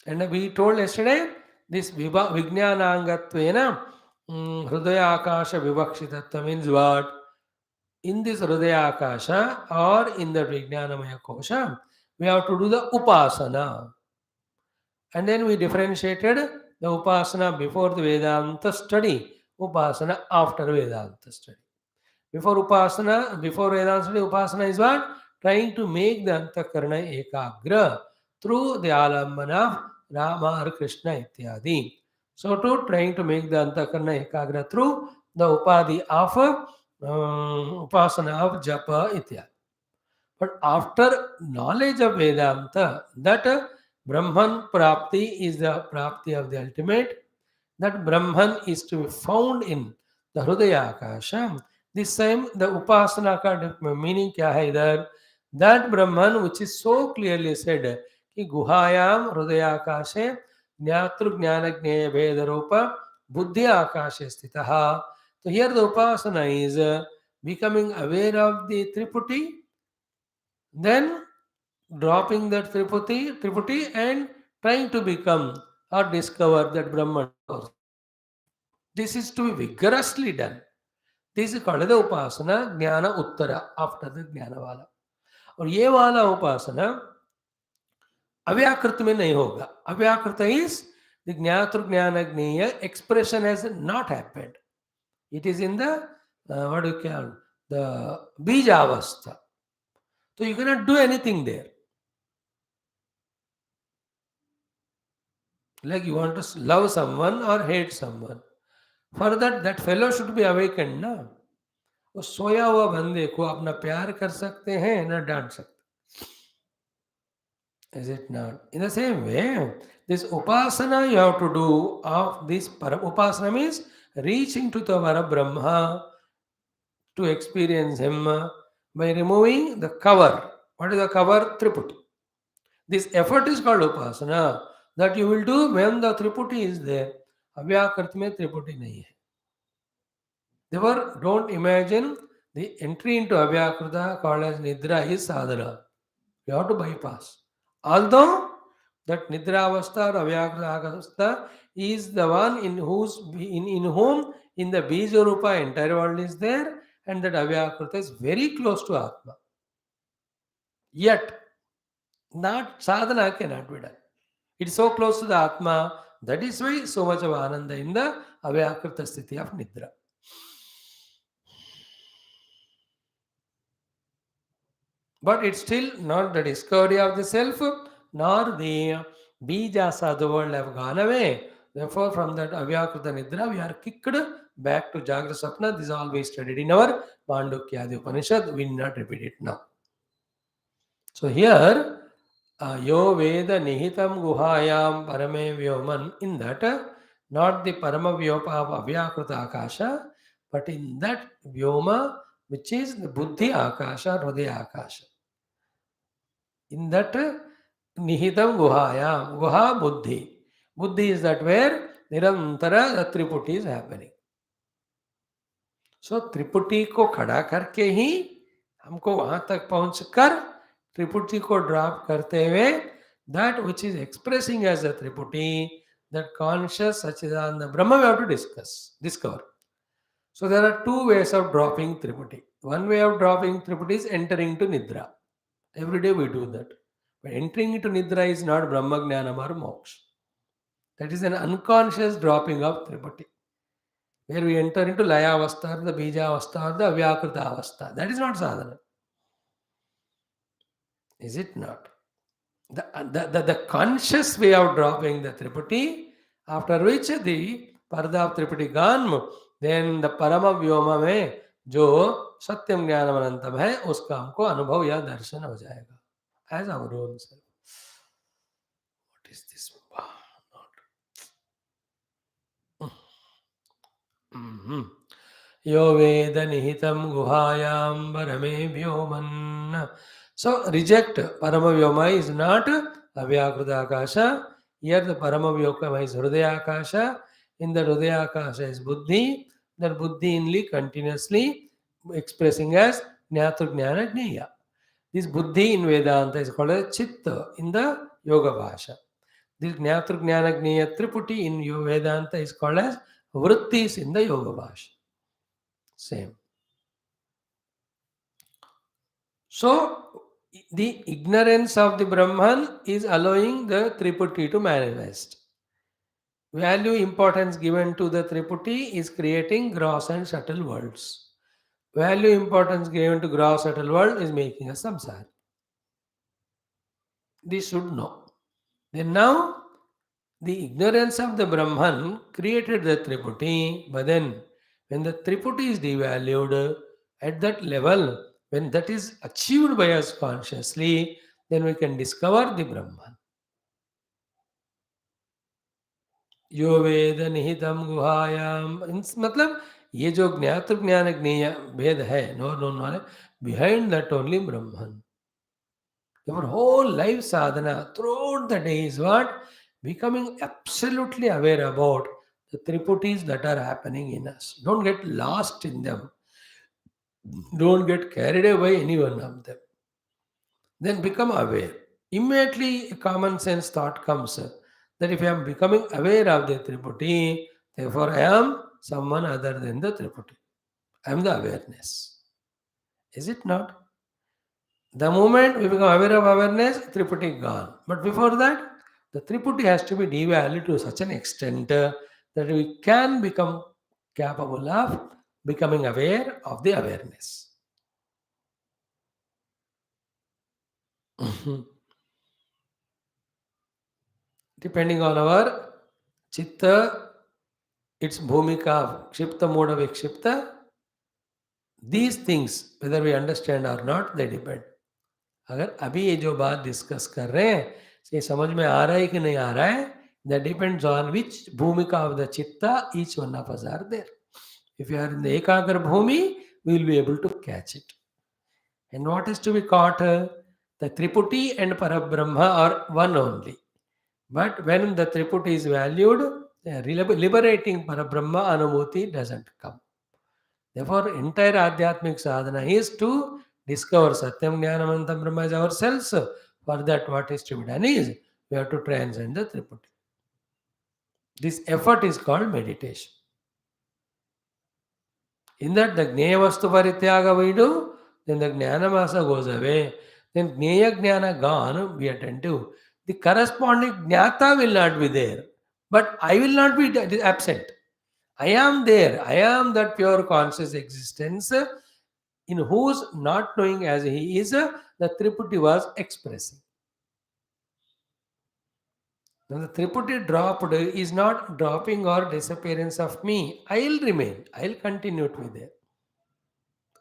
And we told yesterday this vijnanangatvena hridaya akasha vivakshitattva means what? In this hridaya akasha or in the vijnanamaya kosha we have to do the upasana. And then we differentiated the upasana before the Vedanta study, upasana after Vedanta study. Before Vedanta study, upasana is what? Trying to make the antakarana ekagra through the alambana of Rama or Krishna ityadi. So to trying to make the antakarana ekagra through the upadi of upasana of japa ityadi. But after knowledge of Vedanta, that Brahman Prapti is the Prapti of the ultimate, that Brahman is to be found in the Hridaya Akasha. This time the Upasana ka meaning kya hai idhar? That Brahman which is so clearly said कि गुहायाम हृदयाकाशे ज्ञातृ ज्ञान ज्ञेय भेद रूप बुद्धि आकाशे स्थितः. So here the upasana is becoming aware of the Triputi, then dropping that Triputi and trying to become or discover that Brahman. This is to be vigorously done. This is called the upasana jnana uttara, after the jnana wala. और ये वाला उपासना अव्याकृत में नहीं होगा. अव्याकृत is the ज्ञातृ ज्ञान ज्ञेय expression has not happened. It is in the what do you call the bija avastha. So you cannot do anything there. Like you want to love someone or hate someone. For that fellow should be awakened ना. वो सोया हुआ बंदे को अपना प्यार कर सकते हैं ना डांट सकते. Is it not? In the same way, this upasana you have to do of this upasana means reaching to the Brahma to experience him by removing the cover. What is the cover? Triputi. This effort is called upasana that you will do when the Triputi is there. Avyakrit mein Triputi nahi hai. Therefore, don't imagine the entry into Avyakrita called as Nidra is sadhana. You have to bypass. Although that Nidra avastha or Avyakrita avastha is the one in whom in the Bija Rupa entire world is there, and that Avyakrita is very close to Atma. Yet, not sadhana cannot be done. It is so close to the Atma, that is why so much of Ananda in the Avyakrita sthiti of Nidra. But it's still not the discovery of the self, nor the bijas of the world have gone away. Therefore, from that Avyakrita Nidra, we are kicked back to Jagra Sapna. This is all we studied in our Mandukyadi Upanishad. We will not repeat it now. So here, Yo Veda Nihitam Guhayam Parame Vyoman, in that, not the Parama Vyopa of Avyakrita Akasha, but in that Vyoma, which is the Buddhi Akasha, Hridaya Akasha. In that Nihitam Guhayam, Guha Buddhi. Buddhi is that where Nirantara the Triputi is happening. सो त्रिपुटी को खड़ा करके ही हमको वहां तक पहुंचकर त्रिपुटी को drop करते हुए that which is expressing as a triputi that conscious Sachchidananda Brahman we have to discover so there are two ways of dropping triputi one way of dropping triputi is entering to nidra every day we do that but entering into nidra is not Brahman jnanam और moksha that is an unconscious dropping of triputi where we enter into Laya Avastha, or the Bija Avastha, or the Avyakrita Avastha. That is not sadhana. Is it not? The conscious way of dropping the Triputi, after which the Parda of Triputi gone, then the Parama Vyoma में जो सत्यम ज्ञानम अनंतम है उसका हमको अनुभव या दर्शन हो जाएगा as our own self. What is this? Yo Veda निहितं गुहायां Parme व्योमन्. So reject Parama Vyoma is not Avyakrita Akasha. Here the Parama Vyoma is Hridaya Akasha. In the Hridaya Akasha is Buddhi. That Buddhi only continuously expressing as Jnata Jnana Jnaya. This Buddhi in Vedanta is called as Chitta in the Yoga Bhasha. This Jnata Jnana Jnaya Triputi in Vedanta is called as Vrittis in the Yoga Bhasha. Same. So, the ignorance of the Brahman is allowing the Triputi to manifest. Value importance given to the Triputi is creating gross and subtle worlds. Value importance given to gross subtle world is making a samsara. This should know. Then now, the ignorance of the Brahman created the Triputi, but then when the Triputi is devalued at that level, when that is achieved by us consciously, then we can discover the Brahman. यो वेद निहितम गुहायाम मतलब ये जो ज्ञात ज्ञान ज्ञेय भेद है no knowledge behind that only Brahman. Your whole life sadhana throughout the day is what? Becoming absolutely aware about the triputis that are happening in us. Don't get lost in them. Don't get carried away by any one of them. Then become aware. Immediately a common sense thought comes that if I am becoming aware of the triputi, therefore I am someone other than the triputi. I am the awareness. Is it not? The moment we become aware of awareness, Triputi gone. But before that, the Triputi has to be devalued to such an extent that we can become capable of becoming aware of the awareness. Depending on our chitta, its bhumika, kshipta mode of vikshipta, these things, whether we understand or not, they depend. अगर अभी ये जो बात discuss कर रहे हैं ये समझ में आ रहा है कि नहीं आ रहा है that depends on which bhumika of the chitta each one of us are there. If you are in the ekagra bhumi we will be able to catch it. And what is to be caught the triputi and parabrahma are one only. But when the triputi is valued liberating parabrahma anubhuti doesn't come. Therefore entire adhyatmic sadhana is to discover Satyam Jnanamantam Brahma as ourselves. For that, what is to be done is we have to transcend the Triputi. This effort is called meditation. In that, the Jnaya Vastu Parityaga we do, then the Jnanamasa goes away. Then Jnaya Jnana gone, be attentive. The corresponding Jnata will not be there. But I will not be absent. I am there. I am that pure conscious existence in whose not knowing as he is, the Triputi was expressing. Now the Triputi dropped is not dropping or disappearance of me. I will remain. I will continue to be there.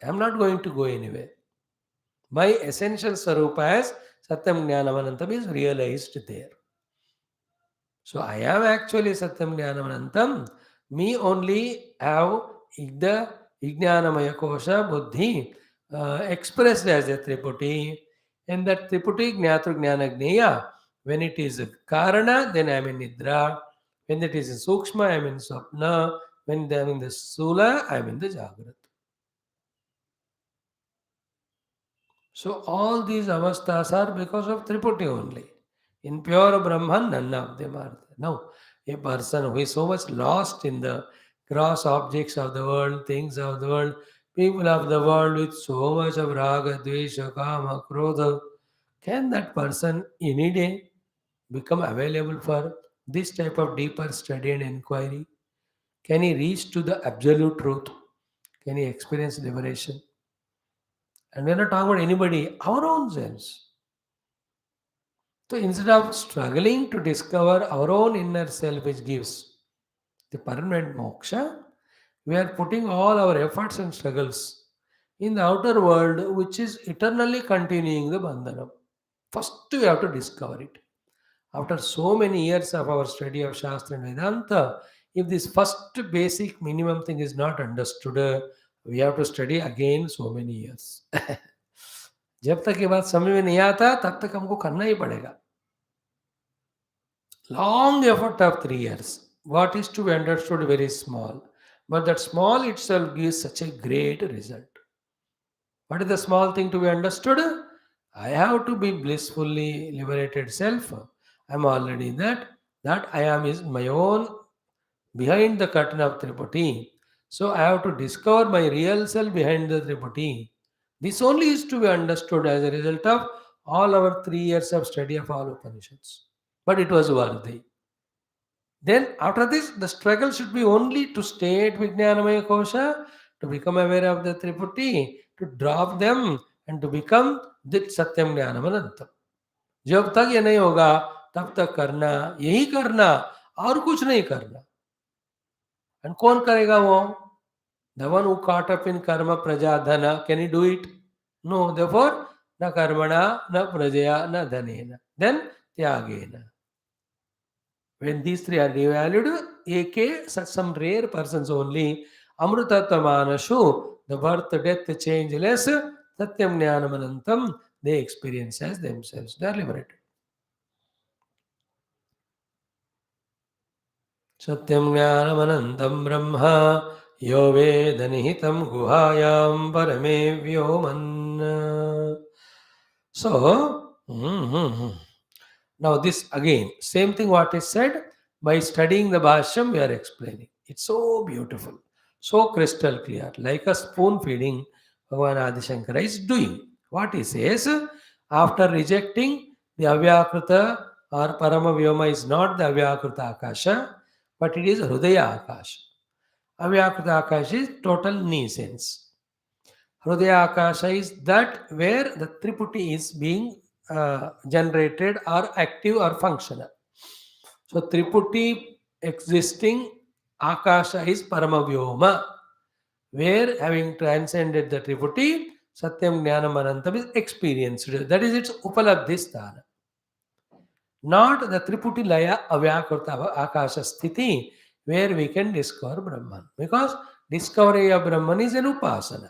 I am not going to go anywhere. My essential Sarupa as Satyam Jnanamanantam is realized there. So I am actually Satyam Jnanamanantam. Me only have the Ijnanamaya Kosha Buddhi expressed as a Triputi. And that Triputi Jnatu Jnana Jnaya, when it is Karana, then I am in Nidra. When it is in Sukshma, I am in Swapna. When I am in the Sula, I am in the Jagrat. So all these avasthas are because of Triputi only. In pure Brahman, none of them are there. Now, a person who is so much lost in the gross objects of the world, things of the world, people of the world with so much of raga, dvesha, kama, krodha, can that person any day become available for this type of deeper study and inquiry? Can he reach to the absolute truth? Can he experience liberation? And we're not talking about anybody, our own selves. So instead of struggling to discover our own inner self, which gives the permanent moksha, we are putting all our efforts and struggles in the outer world, which is eternally continuing the bandhanam. First, we have to discover it. After so many years of our study of Shastra and Vedanta, if this first basic minimum thing is not understood, we have to study again so many years. जब तक ये बात समझ में नहीं आता तब तक हमको करना ही पड़ेगा. Long effort of 3 years. What is to be understood very small, but that small itself gives such a great result. What is the small thing to be understood? I have to be blissfully liberated self. I am already that. That I am is my own behind the curtain of Triputi. So I have to discover my real self behind the Triputi. This only is to be understood as a result of all our 3 years of study of all Upanishads. But it was worthy. Then after this, the struggle should be only to stay at Vijnanamaya Kosha, to become aware of the Triputi, to drop them and to become Dit Satyam Jnanamanantam. जब तक ये नहीं होगा तब तक करना यही करना और कुछ नहीं करना. And कौन करेगा वो? The one who caught up in karma praja dhana, can he do it? No. Therefore, na karmana, na prajaya, na dhanena. Then tyagena. When these three are devalued, AK, such some rare persons only, Amrutattamanashu, the birth, death, changeless, Satyam Jnanamanantam, they experience as themselves. They are liberated. Satyam Jnanamanantam Brahma, Yo Vedanihitam Guhayam Parame Vyoman. So, now this again, same thing what is said, by studying the Bhashyam we are explaining. It's so beautiful, so crystal clear, like a spoon feeding Bhagavan Adi Shankara is doing. What he says, after rejecting the Avyakrita or Paramavyoma is not the Avyakrita Akasha, but it is Hrudaya Akasha. Avyakrita Akasha is total nescience. Hrudaya Akasha is that where the Triputi is being generated or active or functional. So Triputi existing, Akasha is Paramavyoma, where having transcended the Triputi, Satyam Jnanam Anantam is experienced. That is its Upalabdhi sthana. Not the Triputi Laya Avyakrita Akasha Sthiti, where we can discover Brahman. Because discovery of Brahman is an Upasana.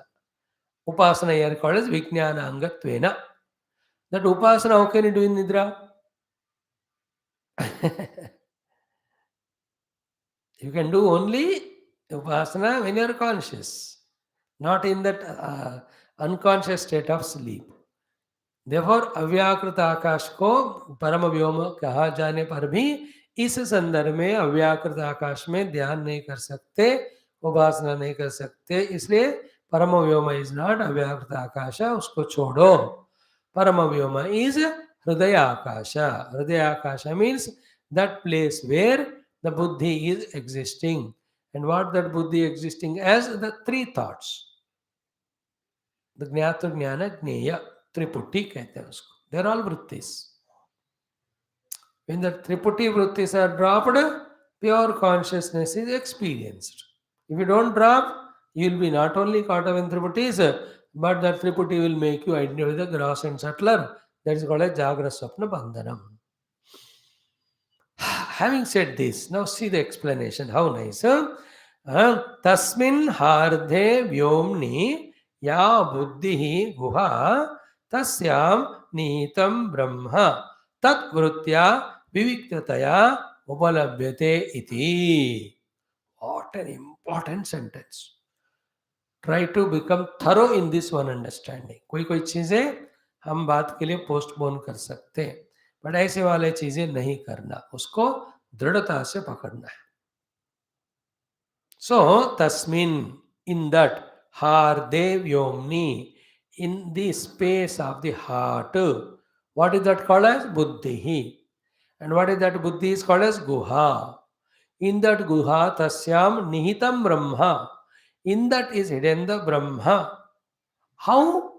Upasana here called as Vijnana Angatvena. That Upasana, how can you do in Nidra? You can do only Upasana when you are conscious, not in that unconscious state of sleep. Therefore, अव्याकृत आकाश को परम व्योम कहा जाने पर भी इस संदर्भ में अव्याकृत आकाश में ध्यान नहीं कर सकते, उपासना नहीं कर सकते. इसलिए परम व्योम इज नॉट अव्याकृत आकाश, उसको छोड़ो. परम व्योम इज हृदय आकाश. हृदय आकाश means that place where the buddhi is existing. And what that buddhi existing as? The three thoughts. The ज्ञात ज्ञान ज्ञेय त्रिपुटी कहते हैं उसको. They are all vrittis. When the triputi vrittis are dropped, pure consciousness is experienced. If you don't drop, you will be not only caught up in triputis, but that triputi will make you identify with the gross and subtler. That is called a jagra swapna bandhanam. Having said this, now see the explanation. How nice. Huh? Tasmin hardhe vyomni ya buddhi guha tasyam nihitam brahma tat vrutya viviktaya upalabhyate iti. What an important sentence. Try to become thorough in this one understanding. कोई कोई चीजें हम बात के लिए postpone कर सकते हैं, बट ऐसे वाले चीजें नहीं करना, उसको दृढ़ता से पकड़ना है. So tasmin, in that, harde vyomni, in the space of the heart, what is that called as buddhi, and what is that buddhi is called as guha. In that guha tasyam nihitam brahma, in that is hidden the brahma. How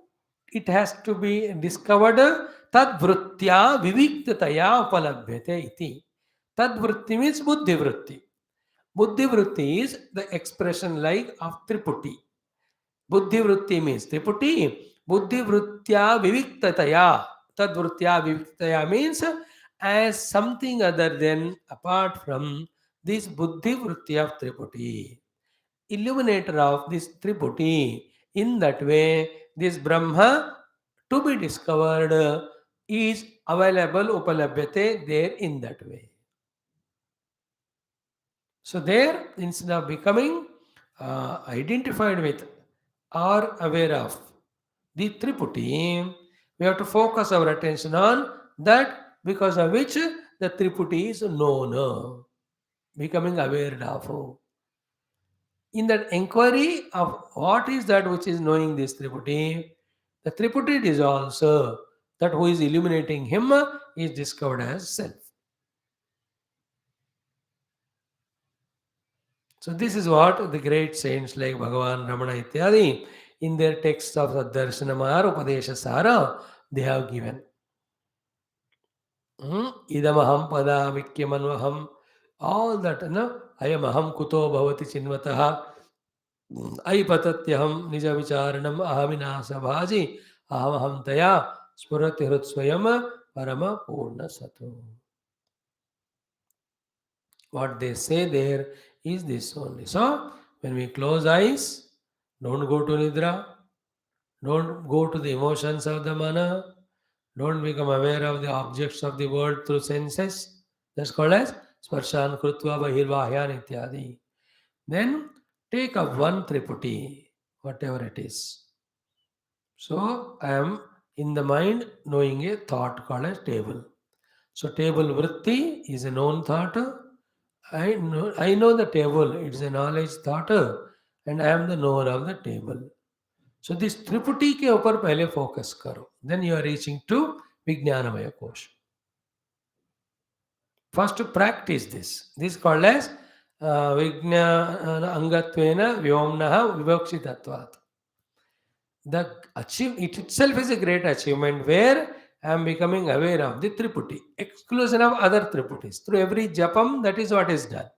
it has to be discovered? Tad vrittya viviktaya upalabhyate iti. Tad vritti means buddhi vritti. Buddhi vritti is the expression like of triputi. Buddhi vritti means triputi. Buddhi vrittya viviktataya. Tad vrittya viviktataya means as something other than, apart from this buddhi vritti of triputi, illuminator of this triputi. In that way, this Brahma to be discovered is available, upalabhyate, there in that way. So there, instead of becoming identified with or aware of the triputi, we have to focus our attention on that because of which the triputi is known, becoming aware of. In that inquiry of what is that which is knowing this triputi, the triputi dissolves, that who is illuminating him is discovered as self. So this is what the great saints like Bhagavan Ramana Ityadi in their texts of Darshanamar Upadesha Sara they have given. Idamaham pada vikyamanvaham, all that, no? Ayamaham kuto bhavati chinvataha, Aipatatyaham nija vicharanam ahaminasa bhaji, ahamaham taya spurati hrutsvayam parama purna sato. What they say there is this only. So, when we close eyes, don't go to nidra, don't go to the emotions of the mana, don't become aware of the objects of the world through senses. That's called as sparshan krutva bahirvahyan ityadi. Then take up one triputi, whatever it is. So I am in the mind knowing a thought called as table. So table vritti is a known thought. I know the table, it's a knowledge thought, and I am the knower of the table. So this triputi के ऊपर पहले focus करो. Then you are reaching to Vijnanamaya Kosh. First to practice this. This is called as Vijnana Angatvena Vyomnaha Vivakshitattvat. The it itself is a great achievement where I am becoming aware of the triputi, exclusion of other triputis. Through every japam, that is what is done.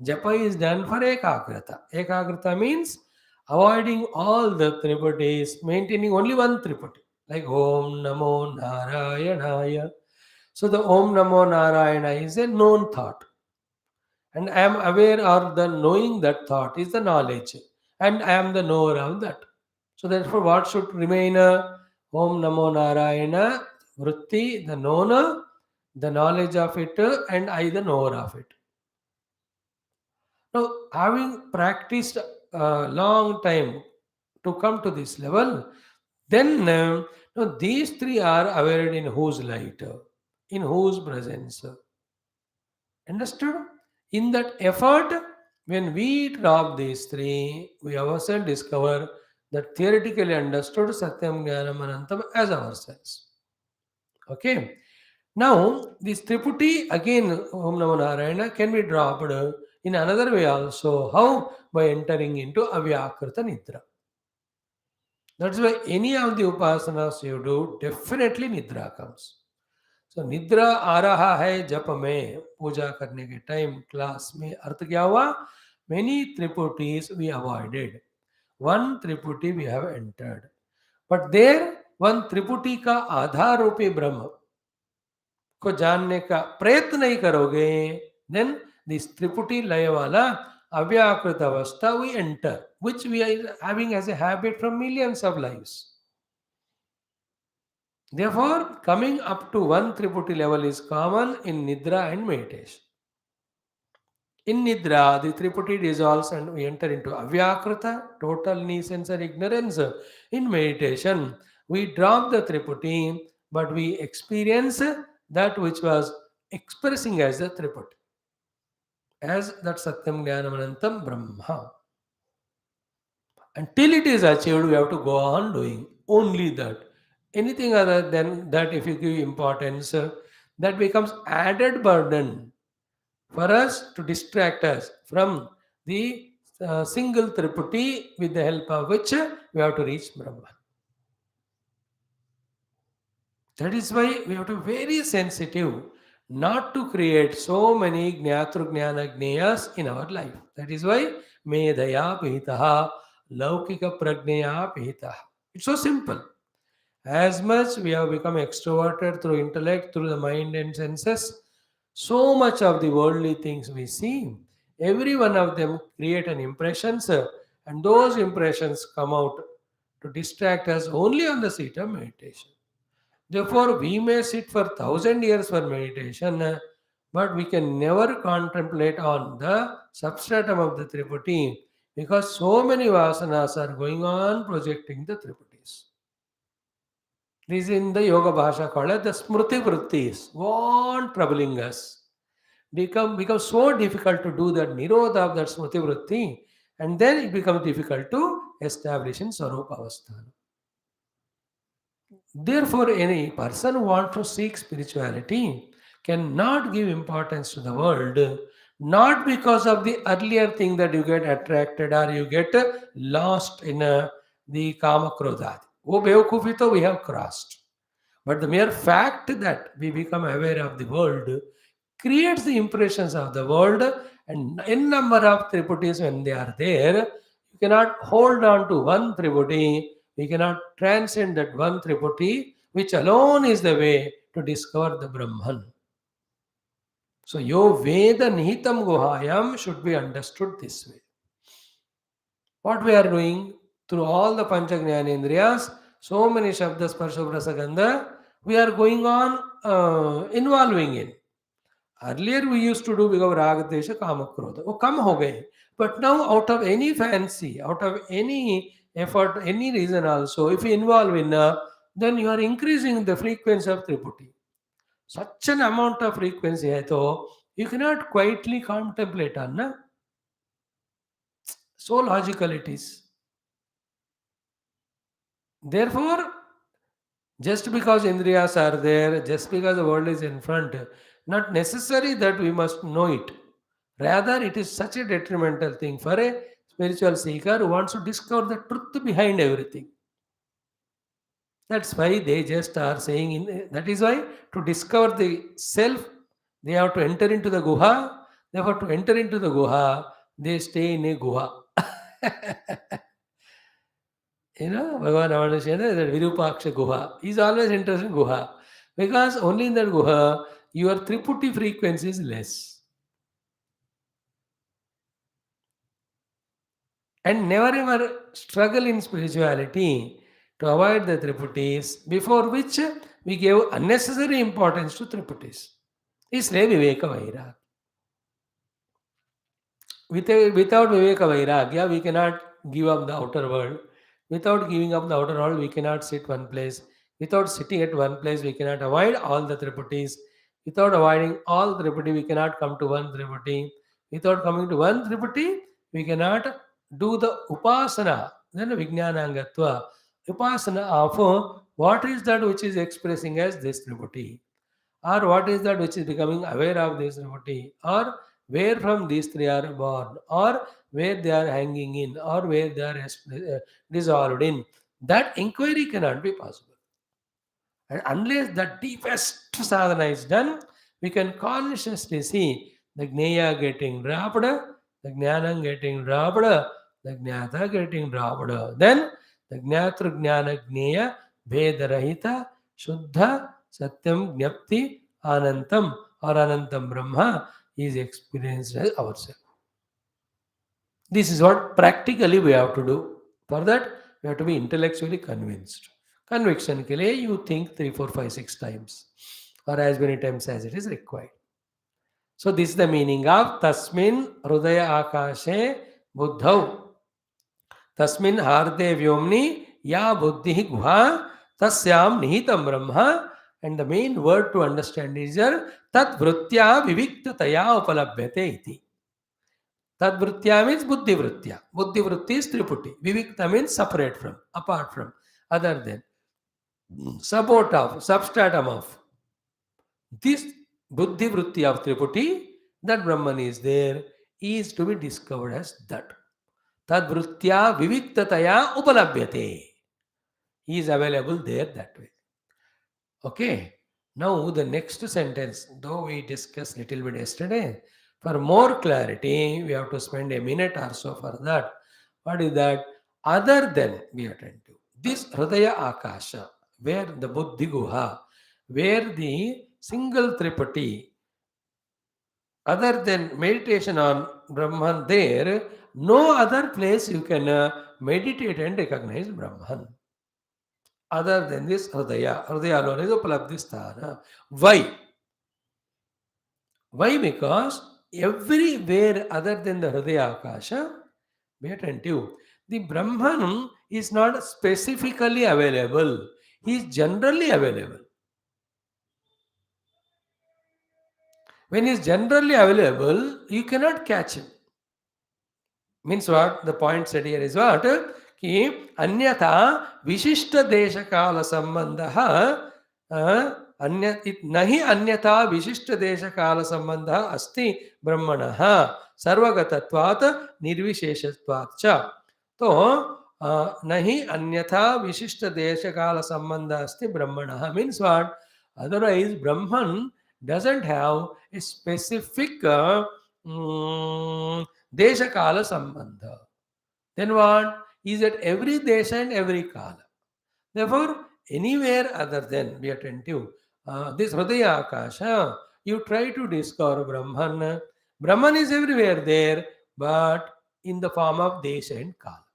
Japa is done for ekagrata. Ekagrata means avoiding all the triputis, maintaining only one triputi, like Om Namo Narayanaya. So the Om Namo Narayana is a known thought, and I am aware or the knowing that thought is the knowledge, and I am the knower of that. So therefore, what should remain? Om Namo Narayana, Vritti, the knower, the knowledge of it, and I, the knower of it. Now, having practiced a long time to come to this level, then now these three are aware in whose light, in whose presence. Understood? In that effort, when we drop these three, we ourselves discover that theoretically understood Satyam Jnanam Anantam as ourselves. Okay. Now, this Triputi again, Om Namo Narayana, can be dropped in another way also. How? By entering into Avyakrita Nidra. That's why any of the upasanas you do, definitely Nidra comes. So निद्रा आ रहा है जप में, पूजा करने के time class में, अर्थ क्या हुआ? Many triputis we avoided, one triputi we have entered, but there one triputi का आधार रूपी ब्रह्म, को जानने का प्रयत्न नहीं करोगे, then this त्रिपुटी लय वाला अव्याकृत अवस्था we enter, which we are having as a habit from millions of lives. Therefore, coming up to one Triputi level is common in Nidra and meditation. In Nidra, the Triputi dissolves and we enter into Avyakrita, total innocence and ignorance. In meditation, we drop the Triputi, but we experience that which was expressing as the Triputi, as that Satyam Jnanam Anantam Brahma. Until it is achieved, we have to go on doing only that. Anything other than that, if you give importance, that becomes added burden for us to distract us from the single Triputi with the help of which we have to reach Brahman. That is why we have to be very sensitive not to create so many Jnatru Jnana Gneyas in our life. That is why Medhaya Pihitaha Laukika Pragnaya Pihitaha. It's so simple. As much we have become extroverted through intellect, through the mind and senses, so much of the worldly things we see, every one of them create an impressions, and those impressions come out to distract us only on the seat of meditation. Therefore, we may sit for 1,000 years for meditation, but we can never contemplate on the substratum of the Triputi because so many vasanas are going on projecting the Triputis. This is in the yoga bhasha called as the smruti vrittis, want troubling us. Become so difficult to do that nirodha of that smruti vritti, and then it becomes difficult to establish in Sarupa Avasthana. Therefore, any person who wants to seek spirituality cannot give importance to the world, not because of the earlier thing that you get attracted or you get lost in the kama krodha. Oh, Beokufito we have crossed. But the mere fact that we become aware of the world creates the impressions of the world, and n number of triputis when they are there, you cannot hold on to one triputi, we cannot transcend that one triputi, which alone is the way to discover the Brahman. So, yo Veda Nihitam Guhayam should be understood this way. What we are doing through all the Panchagnanendriyas, so many Shabdas, Sparsha, Rasa, Gandha, we are going on involving in. Earlier we used to do because Raga, Desha, Kama, Krodha. Oh, come ho gaye. But now out of any fancy, out of any effort, any reason also, if you involve in, then you are increasing the frequency of Triputi. Such an amount of frequency hai to, you cannot quietly contemplate on. Na? So logical it is. Therefore, just because Indriyas are there, just because the world is in front, not necessary that we must know it. Rather, it is such a detrimental thing for a spiritual seeker who wants to discover the truth behind everything. That's why they just are saying, that is why to discover the self, they have to enter into the guha. Therefore, to enter into the guha, they stay in a guha. Bhagavan Avanashena, that Virupaksha Guha. He's always interested in Guha. Because only in that Guha, your Triputi frequency is less. And never ever struggle in spirituality to avoid the Triputis, before which we give unnecessary importance to Triputis. Isliye Viveka Vairagya. Without Viveka Vairagya, we cannot give up the outer world. Without giving up the outer world, we cannot sit one place. Without sitting at one place, we cannot avoid all the Triputis. Without avoiding all Triputi, we cannot come to one Triputi. Without coming to one Triputi, we cannot do the Upasana, then Vijnanangatva. Upasana of what is that which is expressing as this Triputi, or what is that which is becoming aware of this Triputi, or where from these three are born, or where they are hanging in, or where they are dissolved in. That inquiry cannot be possible. And unless the deepest sadhana is done, we can consciously see the Jnaya getting dropped, the Jnanam getting dropped, the Jnata getting dropped. Then the Jnatru Jnana Jnaya Vedarahita Shuddha Satyam Jnapti Anantam or Anantam Brahma is experienced as ourselves. This is what practically we have to do. For that, we have to be intellectually convinced. Conviction ke liye you think 3, 4, 5, 6 times or as many times as it is required. So this is the meaning of Tasmin Hrudaya Akashe Buddhau. Tasmin Harde Vyomni Ya Buddhi Guha Tasyam Nihitam Brahma. And the main word to understand is here Tat Vrutya Viviktataya Upalabhyate iti. Tadvritya means buddhi vritya. Buddhi vritti is triputi. Vivikta means separate from, apart from, other than, support of, substratum of. This buddhi vritti of triputi, that Brahman is there, is to be discovered as that. Tadvritya viviktataya upalabhyate. He is available there that way. Okay. Now the next sentence, though we discussed little bit yesterday, for more clarity, we have to spend a minute or so for that. What is that? Other than we attend to this Hridaya Akasha, where the Buddhi Guha, where the single Tripati, other than meditation on Brahman, there no other place you can meditate and recognize Brahman other than this Hridaya. Hridaya alone is Upalabdhi Sthana. Why? Why? Because everywhere other than the Hridaya Akasha, be attentive. The Brahman is not specifically available. He is generally available. When he is generally available, you cannot catch him. Means what? The point said here is what? कि अन्यथा विशिष्ट देश काल संबंध नहीं अन्यथा विशिष्ट देश काल संबंध अस्ति ब्रह्मणः सर्वगतत्वात् निर्विशेषत्वात् च तो नहीं अन्यथा विशिष्ट देश काल संबंध अस्ति ब्रह्मणः means what? Otherwise Brahman doesn't have a specific Desha Kala Sambandha. Then what? Is at every Desha and every Kala. Therefore, anywhere other than, be attentive, this Hridaya Akasha, you try to discover Brahman. Brahman is everywhere there, but in the form of Desha and Kala.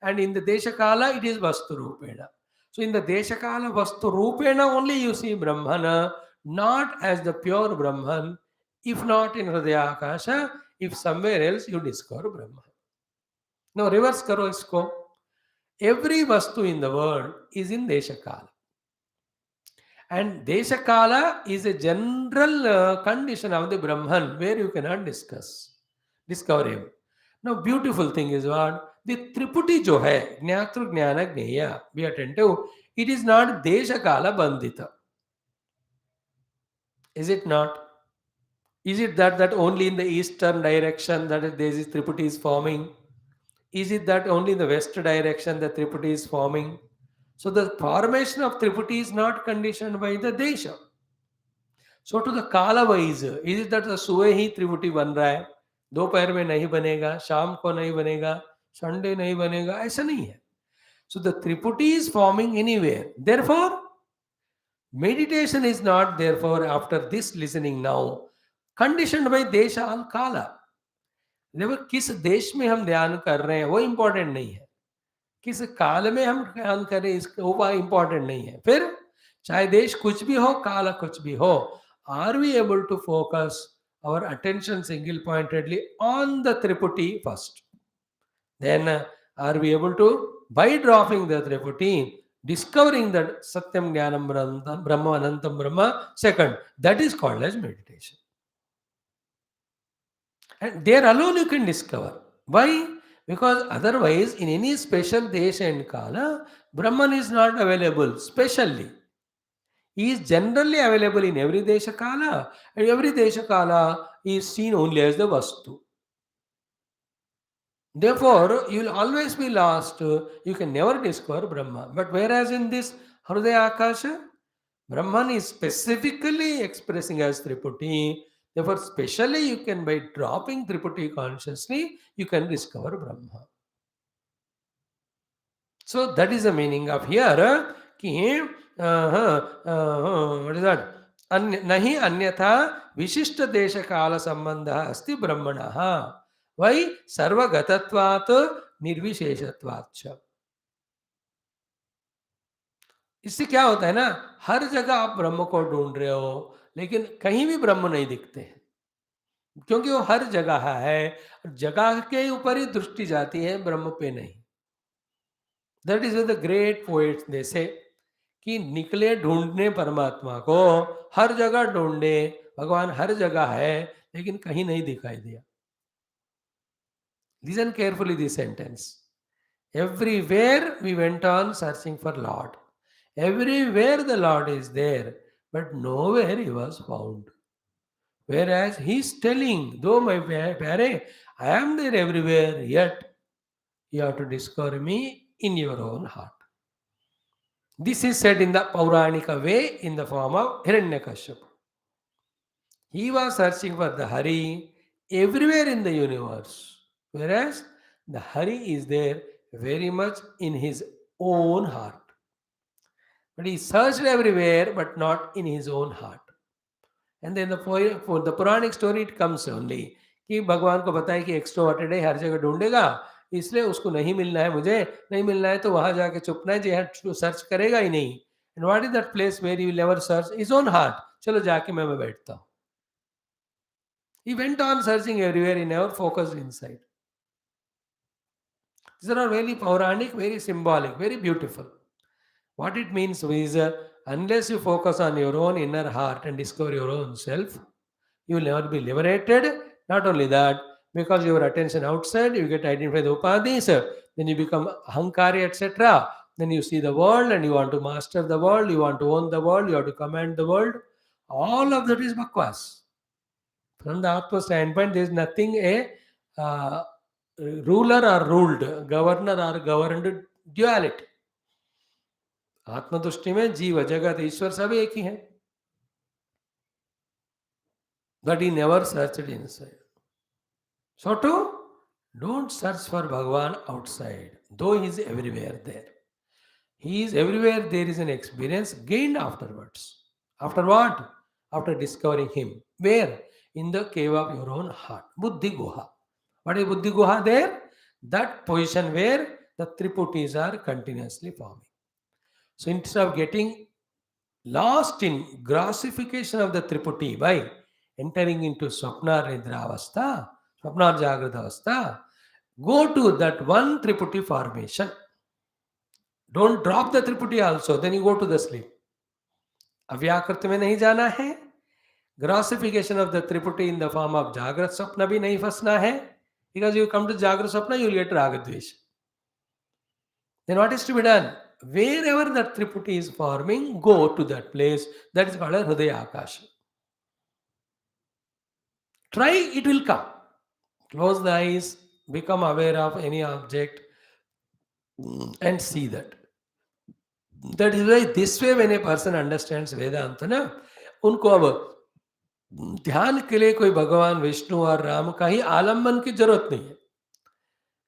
And in the Desha Kala, it is Vastu Rupena. So in the Desha Kala Vastu Rupena only you see Brahmana, not as the pure Brahman. If not in Hridaya Akasha, if somewhere else you discover Brahman. Now reverse karo isko. Every Vastu in the world is in Desha Kala. And Desha Kala is a general condition of the Brahman where you cannot discover him. Now beautiful thing is what? The Triputi jo hai, Jnatru Jnana Jneya, be attentive, it is not Desha Kala Bandhita. Is it not? Is it that only in the eastern direction that this Triputi is forming? Is it that only in the west direction the Triputi is forming? So the formation of Triputi is not conditioned by the Desha. So to the Kala wise, is it that the सुबह ही त्रिपुटी बन रहा है, दोपहर में नहीं बनेगा, शाम को नहीं बनेगा, संडे नहीं बनेगा, ऐसा नहीं है. So the Triputi is forming anywhere. Therefore, meditation is not therefore after this listening now conditioned by Desha and Kala. देखो किस देश में हम ध्यान कर रहे हैं वो इम्पोर्टेंट नहीं है, किस काल में हम ध्यान करें इसका वो इम्पोर्टेंट नहीं है. फिर चाहे देश कुछ भी हो, काल कुछ भी हो, are we able to focus our attention single pointedly on the Triputi first? Then are we able to, by dropping the Triputi, discovering that Satyam Jnanam Brahma Anantam Brahma, second, that is called as meditation. And there alone you can discover. Why? Because otherwise, in any special Desha and Kala, Brahman is not available specially. He is generally available in every Desha Kala, and every Desha Kala is seen only as the Vastu. Therefore, you will always be lost. You can never discover Brahma. But whereas in this Hridaya Akasha, Brahman is specifically expressing as Triputi. Therefore, specially you can, by dropping Triputi consciously, you can discover Brahma. So that is the meaning of here. What is that? नहि अन्यथा विशिष्ट देश काल संबंध अस्ति ब्रह्मणः वै सर्वगतत्वात् निर्विशेषत्वात् च। इससे क्या होता है ना, हर जगह आप ब्रह्म को ढूंढ रहे हो लेकिन कहीं भी ब्रह्म नहीं दिखते हैं, क्योंकि वो हर जगह है। जगह के ऊपर ही दृष्टि जाती है, ब्रह्म पे नहीं। That is the great poets they say कि निकले ढूंढने परमात्मा को, हर जगह ढूंढे, भगवान हर जगह है लेकिन कहीं नहीं दिखाई दिया। Listen carefully this sentence. Everywhere we went on searching for Lord. Everywhere the Lord is there, but nowhere he was found. Whereas he is telling, though my pare, I am there everywhere, yet you have to discover me in your own heart. This is said in the Pauranika way in the form of Hiranyakashipu. He was searching for the Hari everywhere in the universe, whereas the Hari is there very much in his own heart. But he searched everywhere, but not in his own heart. And then for the Puranic story it comes only कि भगवान को बताए कि extroverted है, हर जगह ढूंढेगा, इसलिए उसको नहीं मिलना है, मुझे नहीं मिलना है तो वहां जाके चुपना है, जो सर्च करेगा ही नहीं। And what is that place where you will never search? Is own heart. चलो जाके मैं बैठता हूँ। He went on searching everywhere, he never focused inside. These are all very Puranic, very symbolic, very beautiful. What it means is, unless you focus on your own inner heart and discover your own self, you will never be liberated. Not only that, because your attention outside, you get identified with upadhis, then you become ahankari, etc. Then you see the world and you want to master the world, you want to own the world, you have to command the world. All of that is bakwas. From the Atma standpoint, there is nothing a ruler or ruled, governor or governed duality. आत्मदृष्टि में जीव जगत ईश्वर सब एक ही है, but he never searched inside. So too, don't search for Bhagavan outside, though he is everywhere there. He is everywhere, there is an experience gained afterwards. After what? After discovering him. Where? In the cave of your own heart. Buddhi Guha. What is Buddhi Guha there? That position where the Triputis are continuously forming. So instead of getting lost in grossification of the Triputi by entering into Swapna Nidra Avastha, Swapna Jagrata Avastha, go to that one Triputi formation. Don't drop the Triputi also, then you go to the sleep. अव्याकृत में नहीं जाना है, grossification of the triputi in the form of jagrat swapna भी नहीं फंसना है, because you come to जागृत स्वप्न you will get raga dvesh. Then what is to be done? Wherever that Triputi is forming, go to that place. That is called a Hridaya Akasha. Try, it will come. Close the eyes, become aware of any object and see that. That is why this way when a person understands Vedanta ना, उनको अब ध्यान के लिए कोई भगवान विष्णु और राम का ही आलम्बन की जरूरत नहीं है.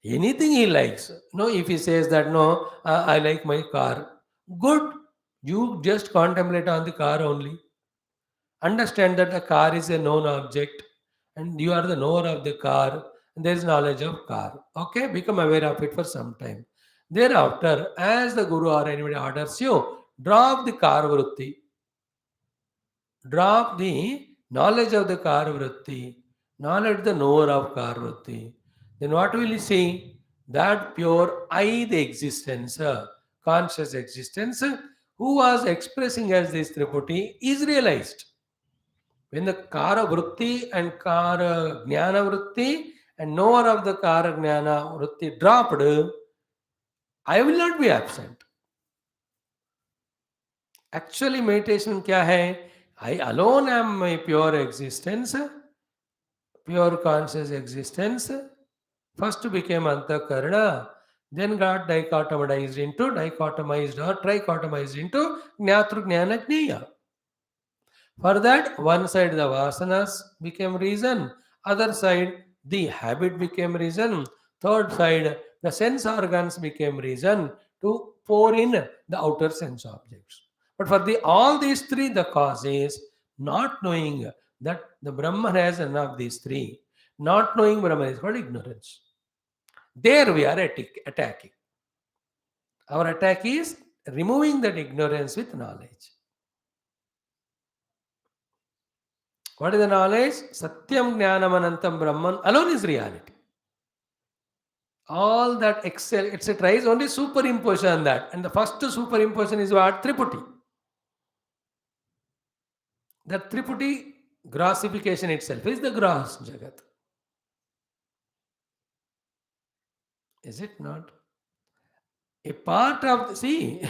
Anything he likes. No, if he says that, no, I like my car. Good. You just contemplate on the car only. Understand that the car is a known object and you are the knower of the car and there is knowledge of car. Okay, become aware of it for some time. Thereafter, as the Guru or anybody orders you, drop the car vritti. Drop the knowledge of the car vritti, knowledge the knower of car vritti. Then what will you see? That pure I, the existence, conscious existence, who was expressing as this Triputi, is realized. When the Kara Vritti and Kara Jnana Vritti and knower of the Kara Jnana Vritti dropped, I will not be absent. Actually, meditation क्या है? I alone am my pure existence, pure conscious existence. First became Antakarana, then got dichotomized into Jnatru Jnana Jnaya. For that, one side the vasanas became reason, other side the habit became reason, third side the sense organs became reason to pour in the outer sense objects. But for all these three, the cause is Not knowing that the Brahman has none of these three, not knowing Brahman is called ignorance. There we are attacking. Our attack is removing that ignorance with knowledge. What is the knowledge? Satyam Jnanam Anantam Brahman alone is reality. All that excel, etc. is only superimposition on that. And the first superimposition is what? Triputi. That Triputi grossification itself is the gross Jagat. Is it not? A part of see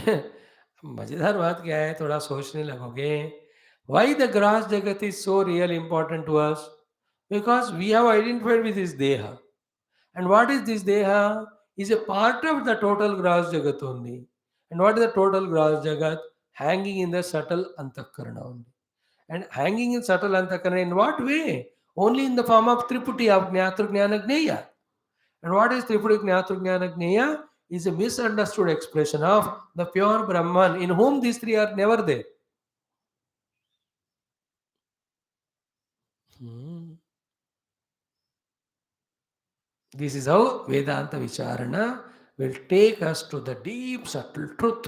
मजेदार बात क्या है थोड़ा सोचने लगोगे why the gross jagat is so real important to us because we have identified with this deha and what is this deha is a part of the total gross jagat only and what is the total gross jagat hanging in the subtle antakarana only and hanging in subtle antakarana in what way only in the form of triputi of jnatru jnana jnaya. And what is Tripura Jnatru Jnana Jnaya? Is a misunderstood expression of the pure Brahman in whom these three are never there. Hmm. This is how Vedanta Vicharana will take us to the deep, subtle truth.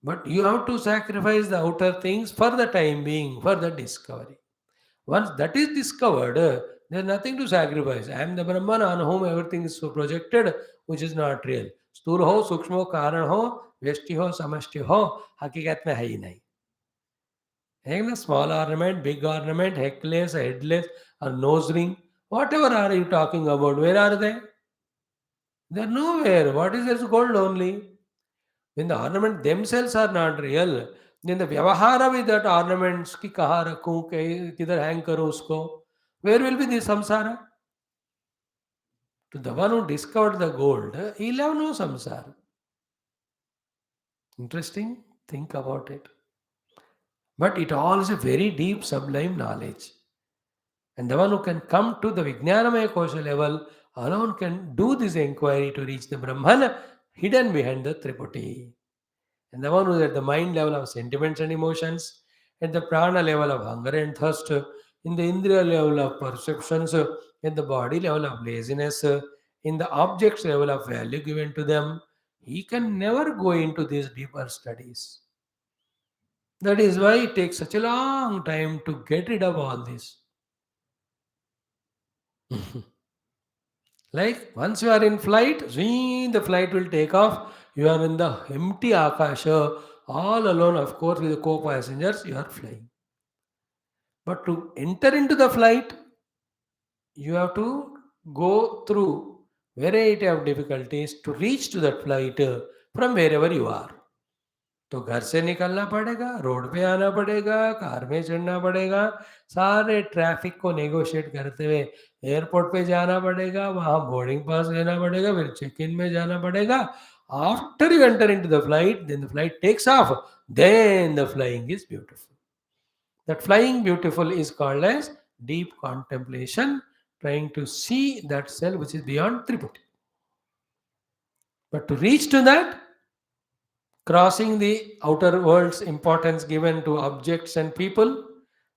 But you have to sacrifice the outer things for the time being, for the discovery. Once that is discovered, there is nothing to sacrifice. I am the Brahman on whom everything is so projected, which is not real. स्थूल हो सूक्ष्म हो कारण हो व्यष्टि हो समष्टि हो हकीकत में है ही नहीं है ना small ornament big ornament headless headless और nose ring whatever are you talking about where are they are nowhere what is this gold only when the ornament themselves are not real then the vyavahara with that ornaments ki kaha rakhu kidhar hang karu usko where will be this samsara to the one who discovered the gold he'll have no samsara interesting think about it but it all is a very deep sublime knowledge and the one who can come to the vijnanamaya kosha level alone can do this inquiry to reach the brahman hidden behind the triputi. And the one who is at the mind level of sentiments and emotions, at the prana level of hunger and thirst, in the indriya level of perceptions, at the body level of laziness, in the objects level of value given to them, he can never go into these deeper studies. That is why it takes such a long time to get rid of all this. Like once you are in flight, the flight will take off. You are in the empty akasha, all alone, of course, with the co-passengers, you are flying. But to enter into the flight, you have to go through variety of difficulties to reach to that flight from wherever you are. तो घर से निकलना पड़ेगा road पे आना पड़ेगा car में चढ़ना पड़ेगा सारे ट्रैफिक को नेगोशिएट करते हुए एयरपोर्ट पे जाना पड़ेगा वहां बोर्डिंग पास लेना पड़ेगा फिर चेक इन में जाना पड़ेगा after you enter into the flight then the flight takes off then the flying is beautiful that flying beautiful is called as deep contemplation trying to see that self which is beyond triputi but to reach to that crossing the outer world's importance given to objects and people,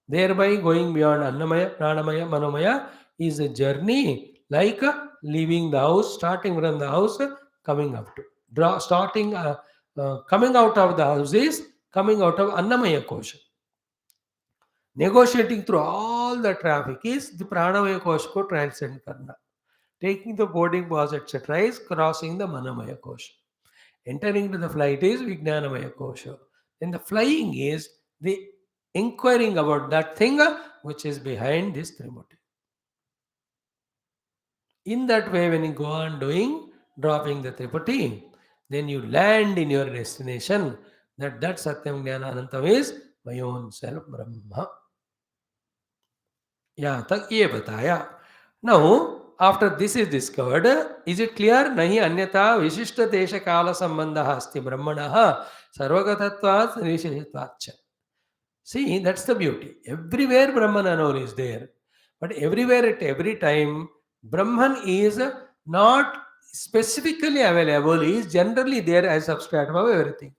thereby going beyond Annamaya, Pranamaya, Manomaya, is a journey like leaving the house, starting from the house, coming up to. Coming out of the house is coming out of Annamaya Kosha. Negotiating through all the traffic is the Pranamaya Kosha ko transcend karna. Taking the boarding pass, etc. is crossing the Manamaya Kosha. Entering to the flight is Vijnanamaya Kosha. Then the flying is the inquiring about that thing which is behind this Trimurti. In that way, when you go on doing, dropping the Triputi, then you land in your destination that Satyam Jnana Anantam is my own self Brahma. यहाँ तक ये बताया. Now, after this is discovered, is it clear? नहीं अन्यथा विशिष्ट देश काल संबंधः अस्ति ब्रह्मणः सर्वगतत्वात् विशेषत्वाच्च. See, that's the beauty. Everywhere Brahman alone is there. But everywhere at every time, Brahman is not specifically available. He is generally there as substratum of everything.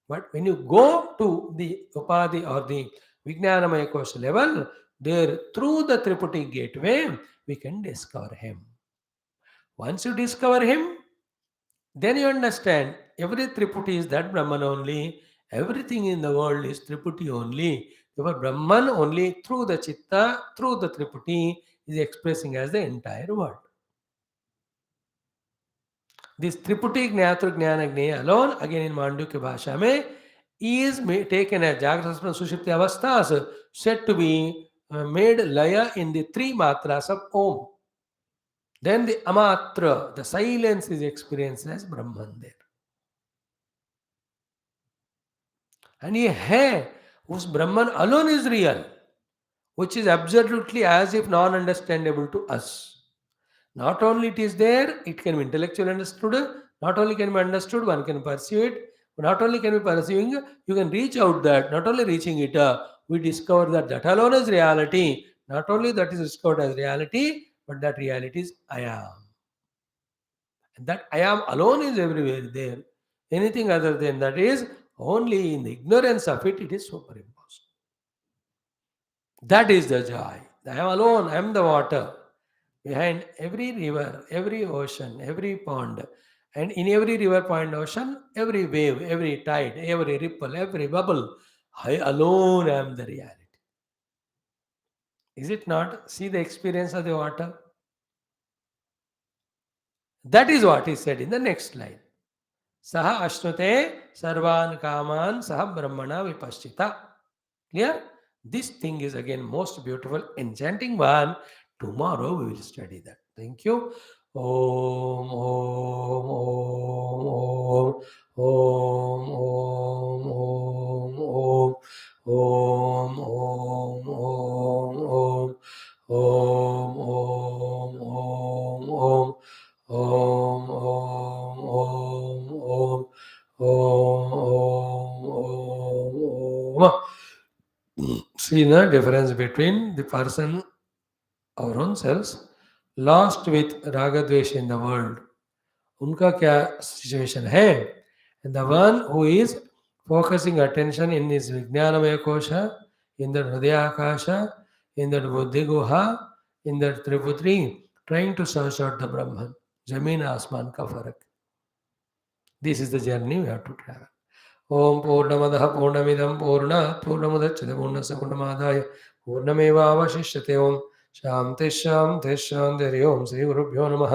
But when you go to the Upadhi or the Vijnanamaya Kosha level, there through the Triputi gateway, we can discover him. Once you discover him, then you understand every Triputi is that Brahman only, everything in the world is Triputi only. Therefore, Brahman only through the Chitta, through the Triputi is expressing as the entire world. This Triputi Gnatru Jnana Gneya alone, again in Mandukya Bhasha mein, is taken as Jagrata Sushupti Avasthas, said to be made laya in the three matras of Om. Then the Amatra, the silence is experienced as Brahman there. And ye hai, whose Brahman alone is real, which is absolutely as if non-understandable to us. Not only it is there, it can be intellectually understood. Not only can be understood, one can pursue it. Not only can be pursuing, you can reach out that. Not only reaching it, we discover that that alone is reality. Not only that is discovered as reality, but that reality is I am. And that I am alone is everywhere there. Anything other than that is only in the ignorance of it, it is superimposed. That is the joy. I am alone, I am the water. Behind every river, every ocean, every pond, and in every river, pond, ocean, every wave, every tide, every ripple, every bubble, I alone am the reality. Is it not? See the experience of the water. That is what is said in the next line. Saha ashnute sarvan kaman saha brahmana vipaschita. Clear? This thing is again most beautiful, enchanting one. Tomorrow we will study that. Thank you. Om Om Om Om Om Om Om Om Om Om Om Om Om Om Om Om Om Om. See the difference between the person, our own selves, lost with ragadvesh in the world. Unka kya situation hai? And the one who is focusing attention in his Vijnanamaya Kosha, in the Hridaya Akasha, in the Buddhi Guha, in the Triputri, trying to search out the Brahman. Jameen Asman ka farak. This is the journey we have to travel. ओम पूर्णमदः पूर्णमिदं पूर्णात् पूर्णमुदच्यते पूर्णस्य पूर्णमादाय पूर्णमेवावशिष्यते ओम शांति शांति शांति हरि ओम श्री गुरुभ्यो नमः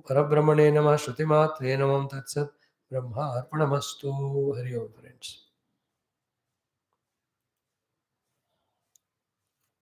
परब्रह्मणे नमः श्रुतिमात्रे नमः तत्सत् ब्रह्मार्पणमस्तु हरि ओम फ्रेंड्स.